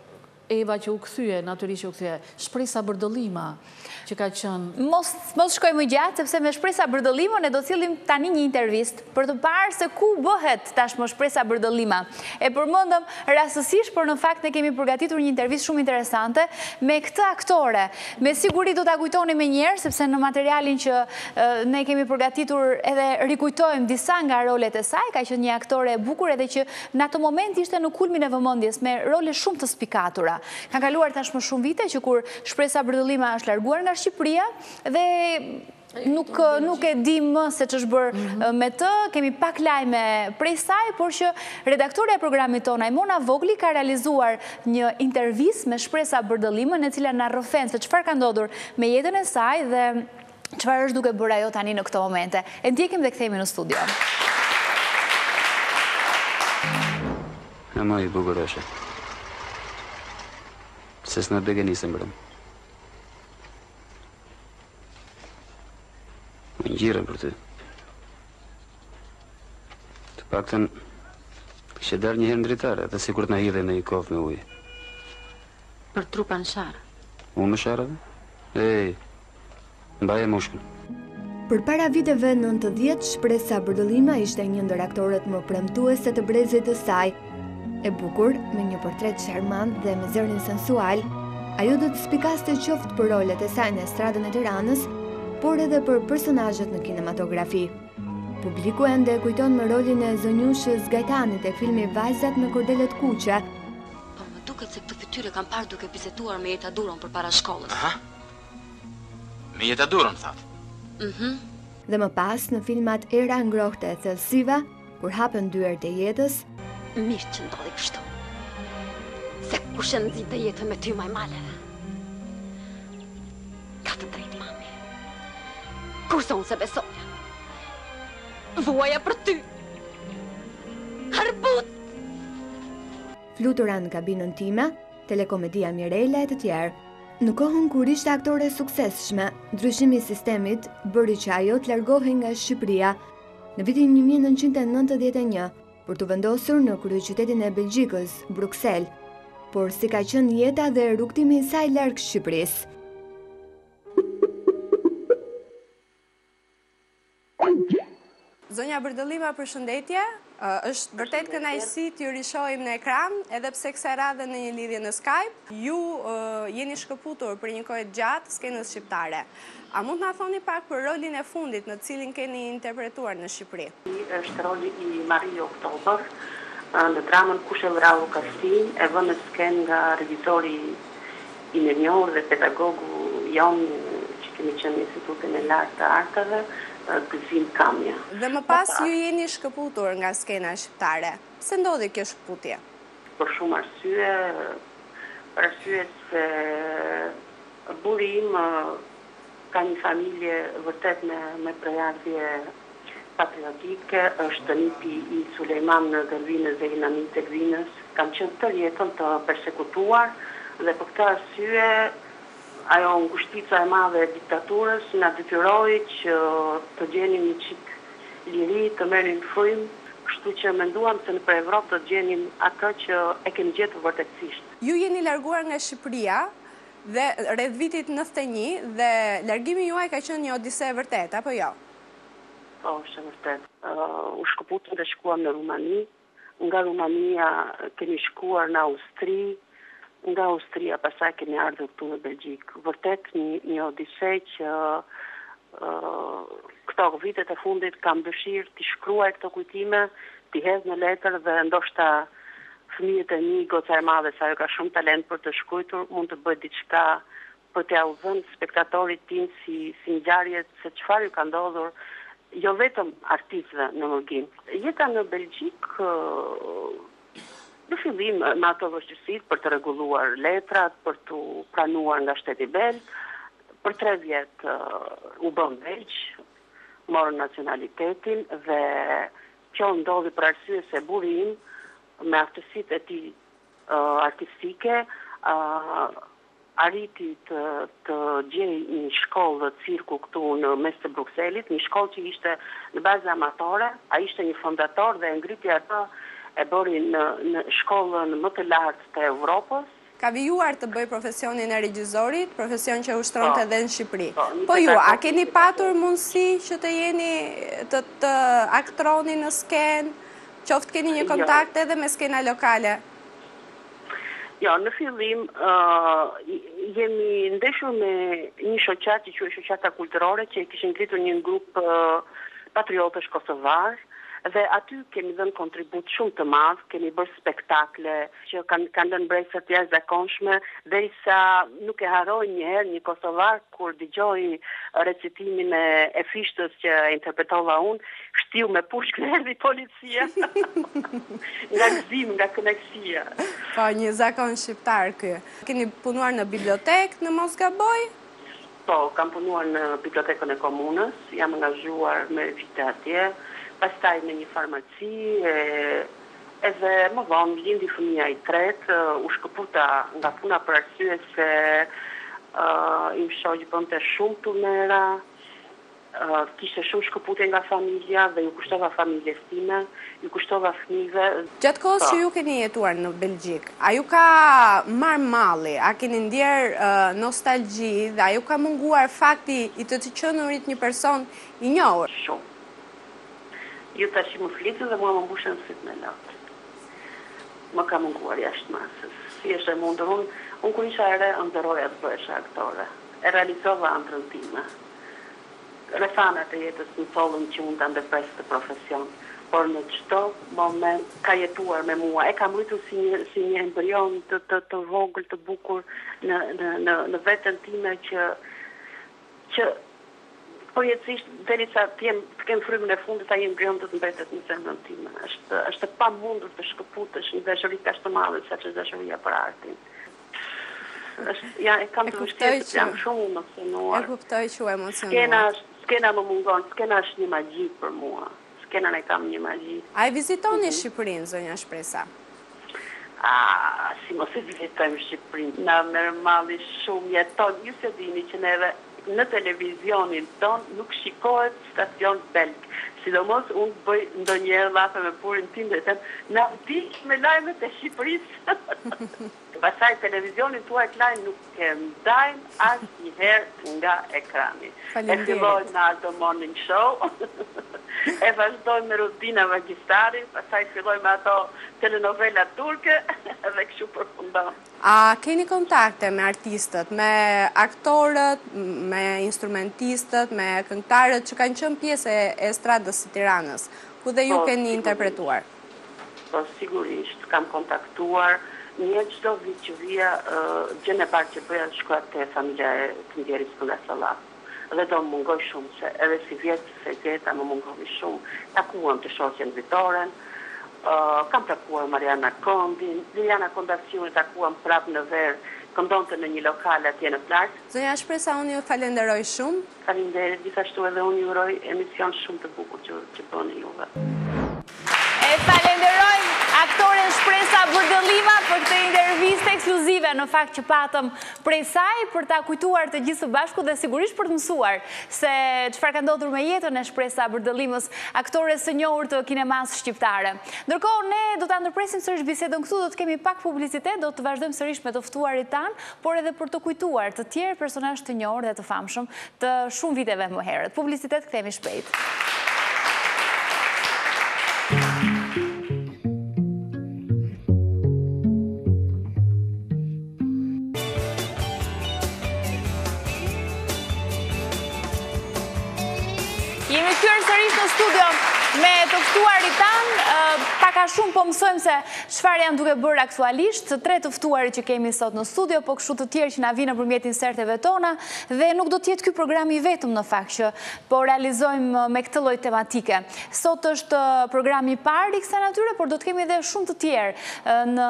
Eva që u kthye, natyrisht që u kthye, Shpresa Bërdëllima, që ka qënë... Mos shkoj më gjatë, sepse me Shpresa Bërdëllima ne do cillim tani një intervist për të parë se ku bëhet tashmë Shpresa Bërdëllima. E përmendëm rastësisht, por në fakt ne kemi përgatitur një intervist shumë interesante me këtë aktore. Me siguri do ta kujtoni më njëherë, sepse në materialin që ne kemi përgatitur edhe rikujtojmë disa nga rolet e saj, ka qenë një aktore e bukur edhe që në atë moment ishte në kulmin e vëmendjes me role shumë të spikatura. Ka kaluar tashmë shumë vite që kur Shpresa Bërdëllima është larguar nga Shqipëria dhe nuk e di më se ç'është bërë me të, kemi pak lajme prej saj, por që redaktorja e programit tonë, Ajmona Vogli, ka realizuar një intervistë me Shpresa Bërdëllimën, e cila na rrëfen se çfarë ka ndodhur me jetën e saj dhe çfarë është duke bërë ajo tani në këto momente. E ndjekim dhe kthehemi në studio. Ama i bukur është. Se s'na begenisëm brëm. Më njërën për ty. Të paktën, kështë darë një herë në dritare, dhe sikur t'na hidhe në i kofë me ujë. Për trupa në sharë. Unë në sharëve? Ej, mbaje mushkën. Për para viteve 90, Shpresa Bërdëllima ishte një ndër aktorët më premtuese të brezit të saj. E bukur, me një portret charmant dhe me zërin sensual, ajo do të spikaste qoftë për rolet e saj në estradën e Tiranës, por edhe për personazhet në kinematografi. Publiku ende kujton me rolin e zonjushës Gajtani tek filmi Vajzat me kordelet kuqe. Po më duket se këtë fytyrë kam parë duke biseduar me Jeta Duron përpara shkollës. Aha. Me Jeta Duron, thatë. Dhe më pas në filmat Era ngrohte e thellësive, kur hapen dyert e jetës, mirë që ndodhi kështu. Se kush e nxite jetën me ty maj maleve. Ka të drejtë mami. Kurse unë se besoja. Vuaja për ty. Harbut! Flutura në kabinën time, telekomedia Mirela e të tjerë. Në kohën kur ishte aktore suksesshme, ndryshimi i sistemit bëri që ajo të largohej nga Shqipëria në vitin 1991 për të vendosur në kryeqytetin e Belgjikës, Bruksel, por si ka qenë jeta dhe rrugtimi i saj larg Shqipërisë. Zonja Bërdëllima, përshëndetje. Është vërtet kënaqësi t'ju rishohim në ekran, edhe pse kësaj radhe në një lidhje në Skype. Ju jeni shkëputur për një kohë gjatë skenës shqiptare. A mund të na thoni pak për rolin e fundit në cilin keni interpretuar në Shqipëri? Është roli i Marie Oktober në dramën Kush e vrau Kastin, e vënë në skenë nga regjizori i njohur dhe pedagogu jon që kemi qenë në Institutin e Lartë të Arteve, Gëzim Kamja. Dhe më pas ju jeni shkëputur nga skena shqiptare. Pse ndodhi kjo shkëputje? Për shumë arsye, për arsye se burim ka një familje vërtet me prejardhje patriotike, është nipi i Sulejman Dervinës dhe Inamit Dervinës, kam qenë tërë jetën të persekutuar dhe për këtë arsye ajo ngushtica e madhe e diktaturës na detyroi që të gjenim një çik liri, të merrim frymë, kështu që menduam se nëpër Evropë do të gjenim atë që e kemi gjetur vërtetësisht. Ju jeni larguar nga Shqipëria dhe rreth vitit 91 dhe largimi juaj ka qenë një odise e vërtet, apo jo? Po, është vërtet. U shkëputëm dhe shkuam në Rumani, nga Rumania kemi shkuar në Austri, nga Austria pasaj kemi ardhur këtu në Belgjik. Vërtet një odisej që këto vitet e fundit kam dëshirë t'i shkruaj këto kujtime, t'i hedh në letër dhe ndoshta fëmijët e mi, goca e madhe, sa ajo ka shumë talent për të shkruar, mund të bëjë diçka për t'ia u dhënë spektatorit tim si ngjarje se çfarë ju ka ndodhur, jo vetëm artistëve në Murgim. Jeta në Belgjik në fillim me ato vështirësitë për të rregulluar letrat, për të pranuar nga Shteti Belg, për 3 vjet u bëm belg, morën nacionalitetin dhe kjo ndodhi për arsye se burri im me aftësitë e tij artistike arriti të gjej një shkollë cirku këtu në mes të Brukselit, një shkollë që ishte në bazë amatore, ai ishte një fondator dhe e ngriti atë e bëri në shkollën më të lartë të Evropës. Ka vijuar të bëj profesionin e regjizorit, profesion që ushtronte edhe në Shqipëri. Po ju, a keni patur mundësi që të jeni të aktroni në skenë, qoftë keni një kontakt edhe me skena lokale? Jo, në fillim jemi ndeshur me një shoqat që quhet Shoqata Kulturore, që kishin ngritur një grup patriotësh kosovar, dhe aty kemi dhënë kontribut shumë të madh, kemi bërë spektakle që kanë lënë bresa të jashtëzakonshme, derisa nuk e harroj njëherë një kosovar kur dëgjoi recitimin e fishtës që interpretova unë, shtiu me pushkë erdhi policia. Nga gëzim, nga kënaqësia. Po, një zakon shqiptar ky. Keni punuar në bibliotekë në mos gaboj? Po, kam punuar në bibliotekën e komunës, jam angazhuar me vite atje. Pastaj në një farmaci, edhe më vonë lindi fëmia i tretë, u shkëputa nga puna për arsye se im shoqi bënte shumë turnera, kishte shumë shkëputje nga familja dhe ju kushtova familjes time, ju kushtova fëmijëve. Gjatë kohës që ju keni jetuar në Belgjik, a ju ka marrë malli, a keni ndjer nostalgji dhe a ju ka munguar fakti i të qenurit një person i njohur? Shumë. Ju tash më flitë dhe mua më mbushën sytë me latë. Më ka munguar jashtë masës. Si është e mundur, unë kur isha ere, ndëroja të bëhesha aktore. E realizova ëndrrën time. Rrethanat e jetës më thollën që unë ta ndërpres të profesion. Por në çdo moment ka jetuar me mua. E kam rritur si një embrion të vogël, të bukur në veten time që përjetësisht, derisa të kem frymën e fundit, ai embrion të mbetet në zemrën time. Është pamundur të shkëputesh një dashuri kaq të madhe sa që dashuria për artin. E kam të vështirë, jam shumë emocionuar. E kuptoj që u emocionuar. Skena më mungon, skena është një magji për mua. Skenën e kam një magji. A e vizitoni Shqipërinë, zonja Shpresa? Si mos e vizitojmë Shqipërinë. Na merr malli shumë jeton, ju se dini që neve në televizionin ton nuk shikohet stacion belg. Sidomos unë bëj ndonjëherë llafe me burin tim dhe them, na vdiq me lajmet e Shqipërisë. Pastaj televizionin tuaj lajm nuk e ndajmë asnjëherë nga ekrani. E fillojnë në Aldo Morning Show E vazhdoj me Rudina Magjistari, pastaj filloj me ato telenovela turke dhe kështu përfundon. A keni kontakte me artistët, me aktorët, me instrumentistët, me këngëtarët që kanë qenë pjesë e estradës së Tiranës, ku dhe ju keni interpretuar? Po, sigurisht, kam kontaktuar. Një çdo vit që vija, gjën e parë që bëja shkoja te familja e Këndjerit Skënda Sallat. Dhe do më mungoj shumë, se edhe si vjetë se gjeta më mungovi shumë. Takuam të shoqen Vitoren, kam takuar Mariana Kondin, Liliana Kondacioni takuam prapë në verë, këndonte në një lokal atje në plazh. Zonja Shpresa, unë ju falenderoj shumë. Faleminderit, gjithashtu edhe unë ju uroj emision shumë të bukur që bëni juve. E falenderoj aktoren Shpresa Burdëllima për këtë intervistë ekskluzive në fakt që patëm prej saj për ta kujtuar të gjithë së bashku dhe sigurisht për të mësuar se çfarë ka ndodhur me jetën e Shpresa Burdëllimës, aktore së njohur të kinemas shqiptare. Ndërkohë ne do ta ndërpresim sërish bisedën këtu, do të kemi pak publicitet, do të vazhdojmë sërish me të ftuarit tan, por edhe për të kujtuar të tjerë personazh të njohur dhe të famshëm të shumë viteve më herët. Publicitet, kthehemi shpejt. Jemi kthyer sërish në studio me të ftuarit tan, pak a shumë po mësojmë se çfarë janë duke bërë aktualisht, tre të ftuarit që kemi sot në studio, po kështu të tjerë që na vinë nëpërmjet inserteve tona, dhe nuk do të jetë ky program i vetëm në fakt që po realizojmë me këtë lloj tematike. Sot është programi i parë i kësaj natyre, por do të kemi edhe shumë të tjerë në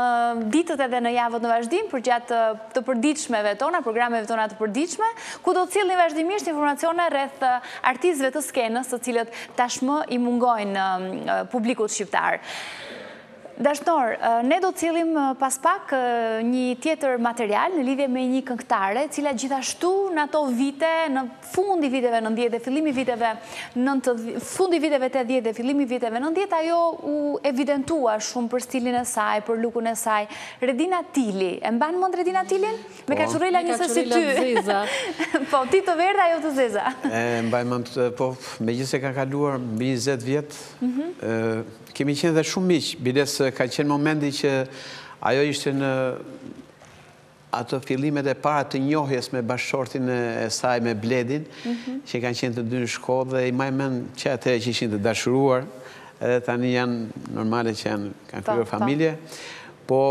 ditët edhe në javët në vazhdim përgjatë të përditshmeve tona, programeve tona të përditshme, ku do të sillni vazhdimisht informacione rreth artistëve të skenës, të cilët tashmë i mungojnë publikut shqiptar. Dashnor, ne do të cillim pas pak një tjetër material në lidhje me një këngëtare, cila gjithashtu në ato vite, në fundi viteve 90 dhe fillimi viteve 90, fundi viteve 80 dhe fillimi viteve 90, ajo u evidentua shumë për stilin e saj, për lukun e saj. Redina Tili, e mban mend Redina Tilin? Me kaçurela njësë si ty. Po, ti të verdha, ajo të zeza. E mbaj mend, po, megjithëse ka kaluar mbi 20 vjet, kemi qenë dhe shumë miq, bides ka qenë momenti që ajo ishte në ato fillimet e para të njohjes me bashkëshortin e saj me Bledin, që kanë qenë të dy në shkollë dhe i maj mend që atëherë që ishin të dashuruar, edhe tani janë normale që kanë krijuar familje, po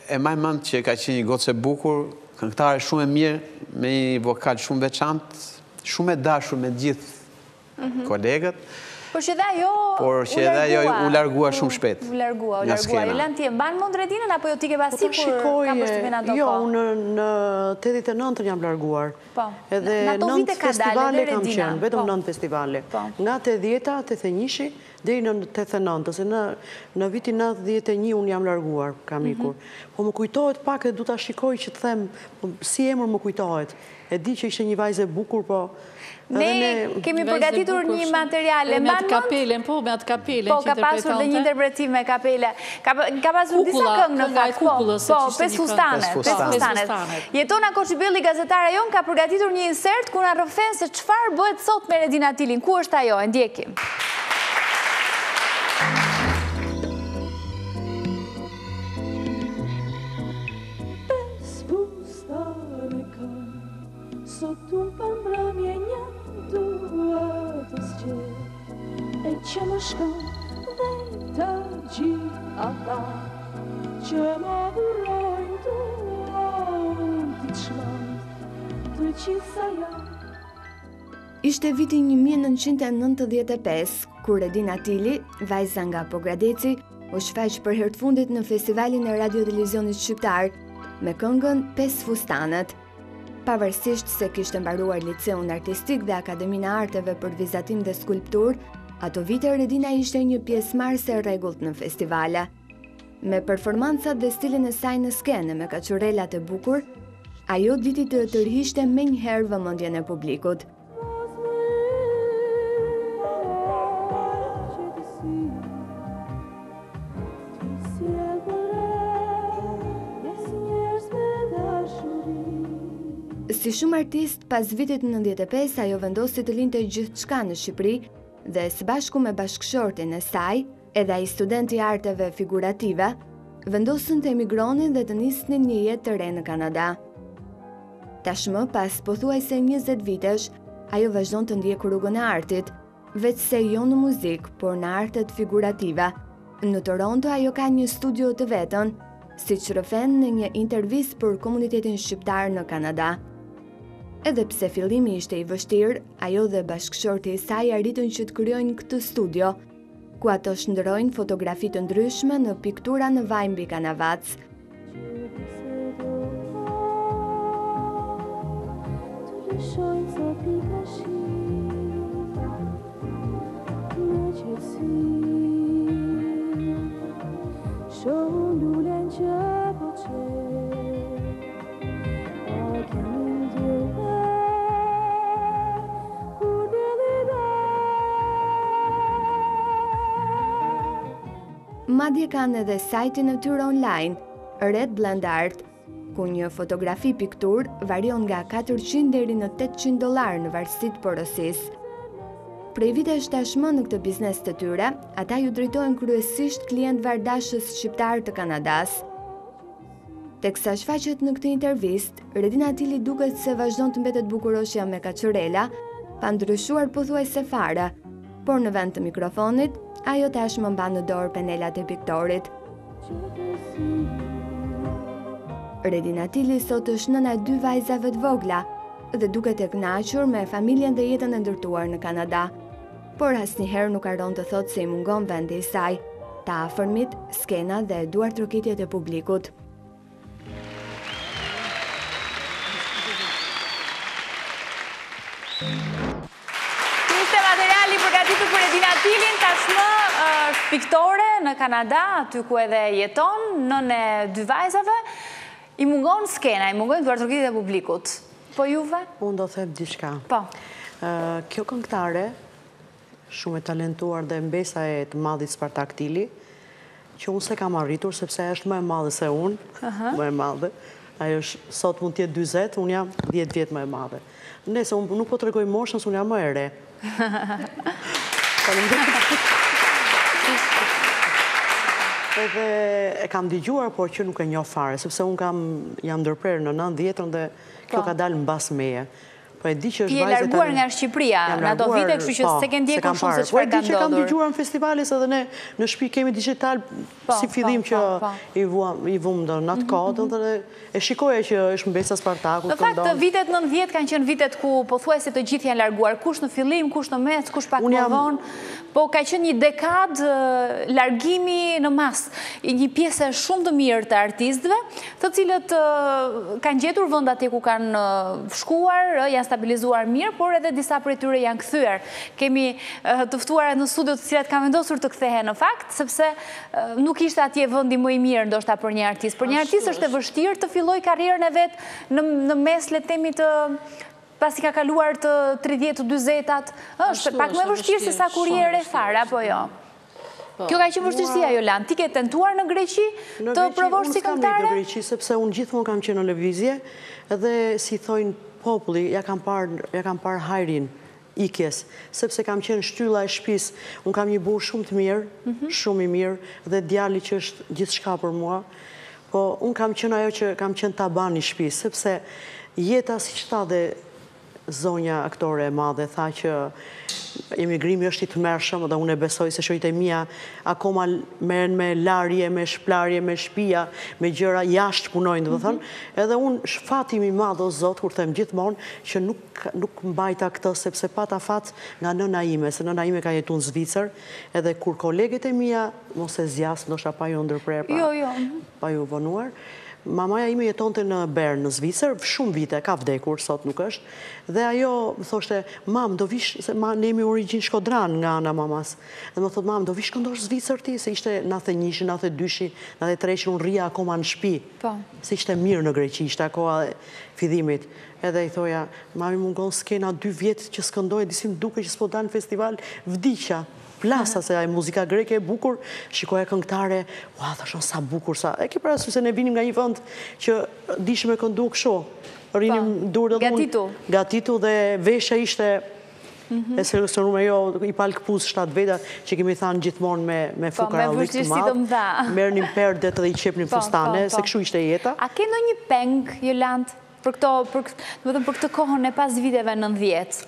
e maj mend që ka qenë një gocë e bukur, këngëtare shumë e mirë, me një vokal shumë veçantë, shumë e dashur me gjithë kolegët. Por që dhe ajo u largua shumë shpejt. U largua. Ilan, ti e mban mend Redinën, apo jo ti ke pasikur ka përshtimin ato? Jo, unë në 89 jam larguar. Edhe 9 festivale kam qenë, vetëm 9 festivale. Nga 80-a, 81-shi, deri në 89, se në vitin 91 unë jam larguar, kam ikur. Po më kujtohet pak e du ta shikoj që të them, si emër më kujtohet. E di që ishte një vajzë e bukur, po... Ne kemi përgatitur një material. Me atë kapelen, po, me atë kapelen. Po, ka pasur dhe një interpretim me kapele. Ka pasur disa këngë në fakt. Po, 5 fustanet. Jetona Koçibelli, gazetara jon, ka përgatitur një insert ku na rrëfen se çfarë bëhet sot me Redina Tilin. Ku është ajo? E ndjekim. Sot un përmbrëmje një duatës që e që më shkon dhe të gjithë ata që më dhurojnë duon t'i qmën të gjitha janë. Ishte viti 1995, kur Redina Tili, vajza nga Pogradeci, u shfaq për herë të fundit në festivalin e radio-televizionit shqiptar me këngën 5 fustanet. Pavarësisht se kishte mbaruar liceun artistik dhe Akademinë e Arteve për vizatim dhe skulptur, ato vite Redina ishte një pjesëmarrëse e rregullt në festivale. Me performancat dhe stilin e saj në skenë me kaçurelat e bukur, ajo diti të tërhiqte menjëherë vëmendjen e publikut. Si shumë artist, pas vitit 95, ajo vendosi të linte gjithçka në Shqipëri dhe së bashku me bashkëshortin e saj, edhe ai studenti arteve figurative, vendosën të emigronin dhe të nisnin një jetë të re në Kanada. Tashmë, pas pothuajse 20 vitesh, ajo vazhdon të ndjek rrugën e artit, veçse jo në muzik, por në artet figurative. Në Toronto ajo ka një studio të vetën, siç rrëfen në një intervistë për komunitetin shqiptar në Kanada. Edhe pse fillimi ishte i vështirë, ajo dhe bashkëshorti i saj arritën që të krijojnë këtë studio, ku ato shndërojnë fotografi të ndryshme në piktura në vaj mbi kanavac. Madje kanë edhe sajtin e tyre online, Red Blend Art, ku një fotografi piktur varion nga $400 deri në $800 në varësi të porosisë. Prej vitesh tashmë në këtë biznes të tyre, ata ju drejtojnë kryesisht klient vardashës shqiptar të Kanadas. Teksa shfaqet në këtë intervistë, Redina Tili duket se vazhdon të mbetet bukuroshja me kaçorela, pa ndryshuar pothuajse fare, por në vend të mikrofonit, ajo tashmë mban në dorë penelat e piktorit. Redina Tili sot është nëna e 2 vajzave të vogla dhe duket e kënaqur me familjen dhe jetën e ndërtuar në Kanada. Por asnjëherë nuk harron të thotë se I mungon vendi I saj, të afërmit, skena dhe duartrokitjet e publikut. Materiali përgatitur për Redina Tilin, tashmë është piktore në Kanada, aty ku edhe jeton, nënë e 2 vajzave, I mungon skena, I mungon duartrokitjet e publikut. Po juve? Unë do them diçka. Po. Kjo këngëtare, shumë e talentuar dhe mbesa e të madhit Spartak Tili, që unë se kam arritur, sepse është më e madhe se unë, më e madhe. Ajo është, sot mund t'jetë 20, unë jam 10 vjetë më e madhe. Nëse unë nuk po të regoj moshën, se unë jam më e re. Edhe e kam digjuar, por që nuk e njoh fare, sepse unë jam ndërprerë në 90-ën dhe kjo ka dalë mbas meje. Po e di që është vajzë e larguar nga Shqipëria në ato vite, kështu që se ke ndjekur shumë se çfarë ka ndodhur. Po e di që kam dëgjuar në festivalis edhe ne në shtëpi kemi digital si fillim që I vum në atë kohë, dhe e shikoja që është mbesa Spartakut. Në fakt, vitet 90 kanë qenë vitet ku pothuajse të gjithë janë larguar, kush në fillim, kush në mes, kush pak më vonë, po ka qenë një dekadë largimi në mas, një pjesë shumë të mirë të artistëve, të cilët kanë gjetur vend atje ku kanë shkuar, janë stabilizuar mirë, por edhe disa prej tyre janë kthyer. Kemi të ftuara në studio të cilat kanë vendosur të kthehen në fakt, sepse nuk ishte atje vendi më I mirë ndoshta për një artist. Për një artist është e vështirë të filloj karrierën e vet në mes le të themi të pasi ka kaluar të 30-40-at, është pak më vështirë se sa kurriere fare apo jo. Kjo ka qenë vështirësia Jolan. Ti ke tentuar në Greqi të provosh si këngëtare? Në Greqi, sepse unë gjithmonë kam qenë në lëvizje dhe si thojnë populli, ja kam parë hajrin ikjes, sepse kam qenë shtylla e shtëpis, unë kam një burr shumë të mirë, shumë I mirë, dhe djali që është gjithçka për mua, po unë kam qenë ajo që kam qenë taban I shtëpis, sepse jeta siç tha dhe zonja aktore e madhe, tha që emigrimi është I tmerrshëm dhe unë e besoj se shoqët e mia akoma merren me larje, me shplarje, me shtëpia, me gjëra jashtë punojnë, do të thonë, edhe unë fati I madh o Zot kur them gjithmonë që nuk mbajta këtë sepse pata fat nga nëna ime, se nëna ime ka jetuar në Zvicër, edhe kur kolegët e mia mos e zjas, ndoshta pa ju ndërprer, pa ju vonuar. Mamaja ime jetonte në Bern, në Zvicër, shumë vite, ka vdekur, sot nuk është, dhe ajo më thoshte, mam, do vish, se ne jemi origjinë Shkodran nga ana mamas, dhe më thotë, mam, do vish këndosh Zvicër ti, se ishte 91, 92, 93, unë rria akoma në shtëpi, se ishte mirë në Greqi, ishte koha fillimit, edhe I thoja, mami mungon skena 2 vjetë që skëndoj, disim duke që s'po dalë në festival, vdiqja. Plasa, se ai muzika greke e bukur, shikoja këngëtare, ua, thashon sa bukur, sa... E ke parasysh se ne vinim nga një vend që dishim e këndu kështu. Rinim durë dhe gatitu. Gatitu dhe veshja ishte E seleksionuar jo i palë këpuz 7 veta që kemi thanë gjithmonë me fukarallik të madhë. Merë një perdet dhe i qep një fustane, se këshu ishte jeta. A ke në një peng, Jolant, për këtë kohën e pas viteve 90?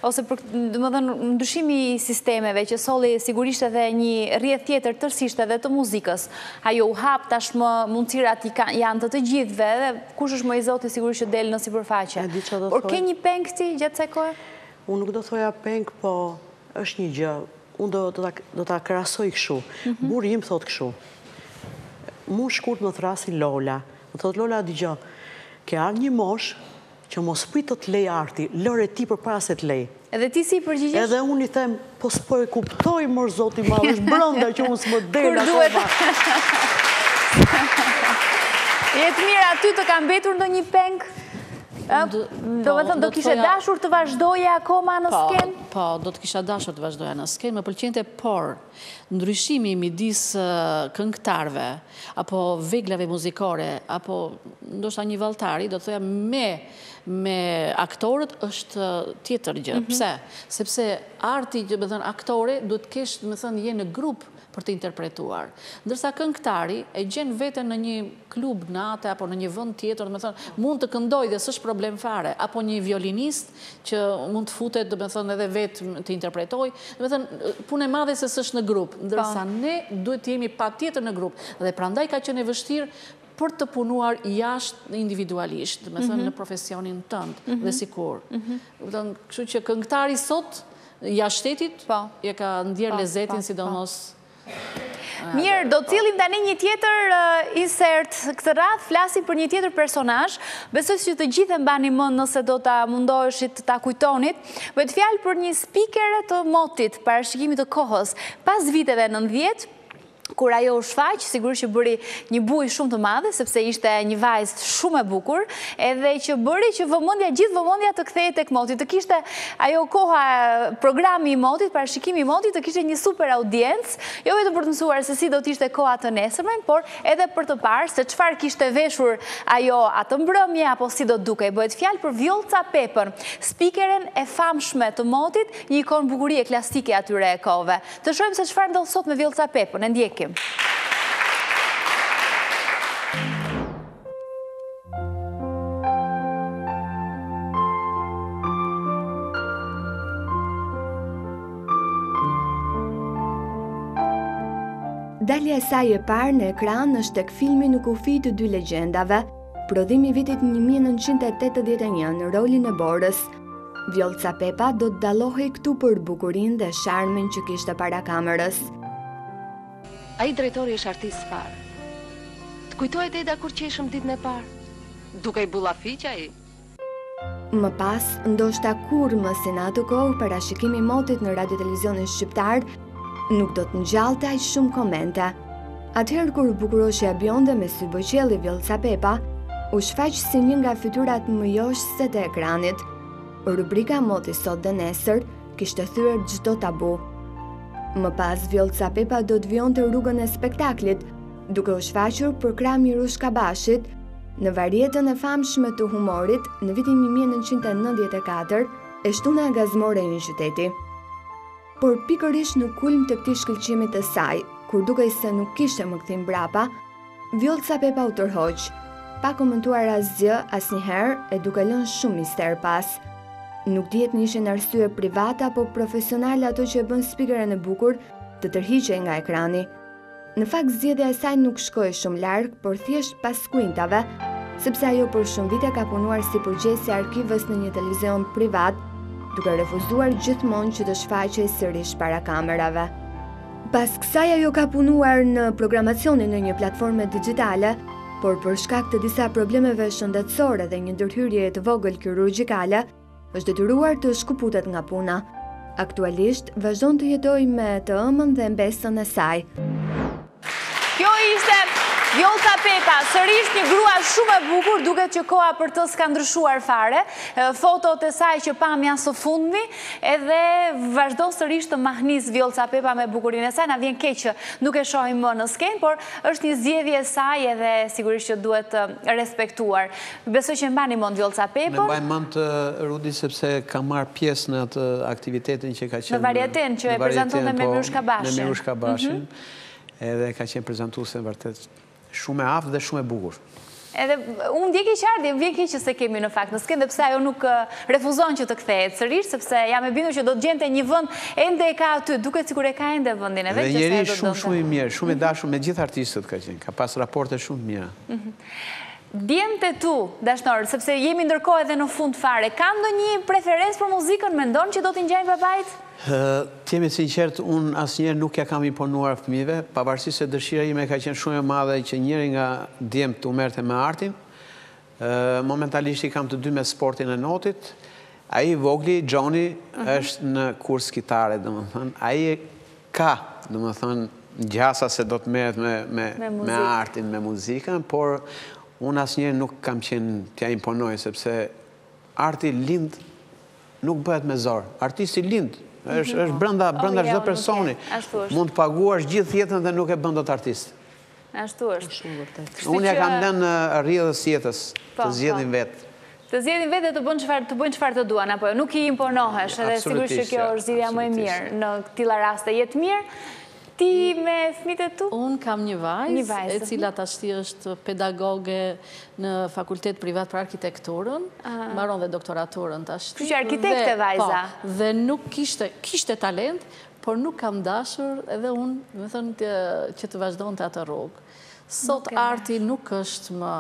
Ose për ndryshimi i sistemeve që soli sigurisht edhe një rrjet tjetër tërsisht edhe të muzikës. Ajo u hap tashmë mundësirat janë të gjithve dhe kush është më i zoti sigurisht që delë në sipërfaqe. Por ke një peng ti gjatë kësaj kohe? Unë nuk do thoja peng, po është një gjë. Unë do ta krahasoj kështu. Burri im thot kështu. Mu shkurt më thrasi Lola. Më thot Lola dëgjoj, ke ardhur një mosh që mos prit të lej arti, lëre ti për para se të lej. Edhe ti si përgjigjesh? Edhe unë i them, po s'po e kuptoj mërë zoti ma, është brënda që unë s'më del akoma. Jetë mirë, aty të kam betur në një peng? Do me thëmë, do kishe dashur të vazhdoje akoma në skenë? Po, do të kisha dashur të vazhdoja në skenë, më pëlqente, por ndryshimi midis këngëtarve, apo veglave muzikore, apo ndoshta një valltari, do të thoja me aktorët është tjetër gjë. Pse? Sepse arti, do të thënë, aktore duhet të kesh, do të thënë, je në grup për të interpretuar. Ndërsa këngëtari e gjen veten në një klub natë apo në një vend tjetër, do të thënë, mund të këndoj dhe s'është problem fare, apo një violinist që mund të futet, do të thënë, edhe vetë të interpretoj. Do të thënë, punë e madhe se s'është në grup, ndërsa ne duhet të jemi patjetër në grup. Dhe prandaj ka qenë e vështirë për të punuar jashtë individualisht, do të thënë në profesionin tënd dhe sikur. Do të thënë, kështu që këngëtari sot jashtë shtetit e ka ndjer lezetin sidomos. Mirë, do të cillim tani një tjetër insert këtë radhë, flasim për një tjetër personazh. Besoj që të gjithë e mbani mend nëse do ta mundoheshit ta kujtonit. Bëhet fjalë për një speaker të motit, parashikimit të kohës, pas viteve 90. Kur ajo u shfaq, sigurisht që bëri një bujë shumë të madhe, sepse ishte një vajzë shumë e bukur, edhe që bëri që gjithë vëmendja të kthehej tek moti, të kishte ajo koha programi i motit, parashikimi i motit, të kishte një super audiencë, jo vetëm për të mësuar se si do të ishte koha të nesërmen, por edhe për të parë se çfarë kishte veshur ajo atë mbrëmje apo si do të dukej. Bëhet fjalë për Vjollca Pepën, speakeren e famshme të motit, një ikonë bukurie klasike atyre e kohëve. Të shohim se çfarë ndodh sot me Vjollca Pepën, e ndjekim. Dalja e saj e parë në ekran është tek filmi Në kufi të dy legjendave, prodhimi i vitit 1981 në rolin e Borës. Vjollca Pepa do të dallohej këtu për bukurinë dhe sharmin që kishte para kamerës. Ai drejtori është artist parë. Të kujtohet Eda kur qeshëm ditën e parë? Duke i bullafiq ai. Më pas, ndoshta kur më si në atë kohë parashikimi i motit në radio-televizionin shqiptar nuk do të ngjallte aq shumë komente. Atëherë kur bukuroshja bjonde me sy boqelli Vjollca Pepa, u shfaq si një nga fytyrat më joshse të ekranit. Rubrika Moti sot dhe nesër kishte thyer çdo tabu. Më pas, Vjollca Pepa do të vjonte rrugën e spektaklit, duke u shfaqur për krah Mirush Kabashit, në varjetën e famshme të humorit në vitin 1994, e shtuna gazmore një qyteti. Por pikërisht në kulm të këtij shkëlqimi të saj, kur dukej se nuk kishte më kthim mbrapa, Vjollca Pepa u tërhoq, pa komentuar asgjë asnjëherë e duke lënë shumë mister pas. Nuk dihet në ishin arsye private apo profesionale ato që e bën speakeren e bukur të tërhiqej nga ekrani. Në fakt zgjedhja e saj nuk shkoi shumë larg, por thjesht pas skuintave, sepse ajo për shumë vite ka punuar si përgjegjëse arkivës në një televizion privat, duke refuzuar gjithmonë që të shfaqej sërish para kamerave. Pas kësaj ajo ka punuar në programacionin në një platforme digjitale, por për shkak të disa problemeve shëndetësore dhe një ndërhyrje të vogël kirurgjikale, është detyruar të shkëputet nga puna. Aktualisht, vazhdon të jetojë me të ëmën dhe mbesën e saj. Kjo ishte Vjolca Pepa, sërish një grua shumë e bukur, duket që koha për të s'ka ndryshuar fare. Fotot e saj që pam janë së fundmi, edhe vazhdo sërish të mahnis Vjolca Pepa me bukurinë e saj. Na vjen keq që nuk e shohim më në skenë, por është një zgjedhje e saj edhe sigurisht që duhet respektuar. Besoj që mbani mend Vjolca Pepën. Ne mbaj mend Rudi sepse ka marrë pjesë në atë aktivitetin që ka qenë në varietin që e prezantonte me Mirushka Bashin. Me Mirushka Bashin. Edhe ka qenë prezantuese vërtet shumë e aftë dhe shumë e bukur. Edhe unë ndjeki qartë, vjen keq që se kemi në fakt në skenë, dhe pse ajo nuk refuzon që të kthehet sërish, sepse jam e bindur që do të gjente një vend ende e ka aty, duket sikur e ka ende vendin e vet. Dhe njeri shumë i mirë, shumë i dashur me gjithë artistët ka qenë, ka pas raporte shumë mira. Djemtë e tu, dashnor, sepse jemi ndërkohë edhe në fund fare, kam ndonjë preferencë për muzikën, mendon që do t'i ngjajnë babait? Të jemi sinqert, unë asnjëherë nuk ja kam imponuar fëmijëve, pavarësisht se dëshira ime ka qenë shumë e madhe që njëri nga djemtë të merrte me artin. Momentalisht i kam të dy me sportin e notit. Ai vogli, Gjoni, është në kurs kitare, domethënë. Ai ka, domethënë, ngjasa se do të merret me artin, me muzikën, por unë asnjëherë nuk kam qenë t'ja imponoj, sepse arti lind nuk bëhet me zor. Artisti lind, është brenda çdo personi. Mund të paguash gjithë jetën dhe nuk e bën dot artist. Ashtu është. Unë ja kam lënë rrjedhës jetës të zgjedhin vetë. Të zgjedhin vetë dhe të bëjnë çfarë të duan, apo jo? Nuk i imponohesh, edhe sigurisht që kjo është zgjidhja më e mirë në këtilla raste. Jetë mirë. Ti me fëmijët e tu? Unë kam një vajzë, e cila tashti është pedagoge në fakultet privat për arkitekturën, mbaron dhe doktoraturën tashti. Kështu që arkitekte vajza. Dhe nuk kishte talent, por nuk kam dashur edhe unë, me thënë që të vazhdojnë të atë rrugë. Sot arti nuk është më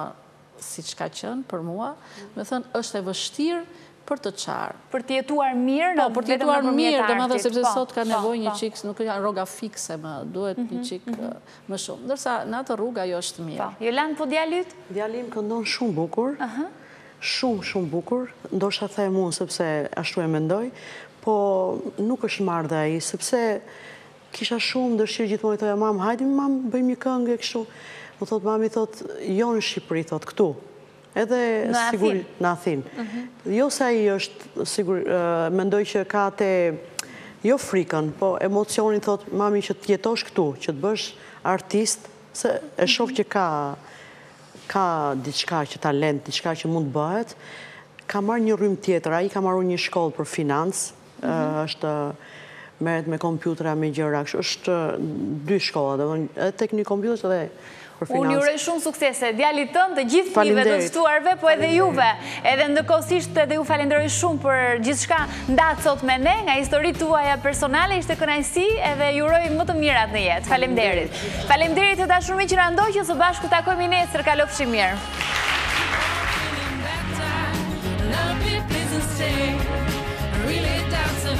si që ka qënë për mua, me thënë është e vështirë për të qarë. Për të jetuar mirë, për të jetuar mirë, dhe më dhe sepse sot ka nevoj një qikë, nuk janë rroga fikse më, duhet një qikë më shumë. Ndërsa në atë rruga jo është mirë. Jolan, po djalit? Djalim këndon shumë bukur, shumë bukur, ndoshta them unë sepse ashtu e mendoj, po nuk është marrë dhe ai, sepse kisha shumë dëshirë gjithmonë të thoja mam, hajde mam, bëjmë një këngë e kështu. Më thot mami, thot, jo në Shqipëri, thot, këtu. Edhe sigur në Athinë. Jo se ai është sigur, mendoj që ka te jo frikën, po emocionin thot mami që të jetosh këtu, që të bësh artist, se e shoh që ka diçka që talent, diçka që mund të bëhet. Ka marrë një rrymë tjetër, ai ka marrë një shkollë për financë, është merret me kompjutera, me gjëra, është dy shkolla, domethënë edhe teknik kompjuterit edhe unë juroj shumë suksese, djalit tënë, të gjithë fëmijëve të ftuarve, po edhe juve. Edhe ndërkohësisht edhe ju falenderoj shumë për gjithçka ndatë sot me ne, nga historitë tuaja personale, ishte kënaqësi edhe juroj më të mirat në jetë. Faleminderit. Faleminderit të dashur miq që na ndoqën, së bashku takojmë nesër, kalofshi mirë. Really down to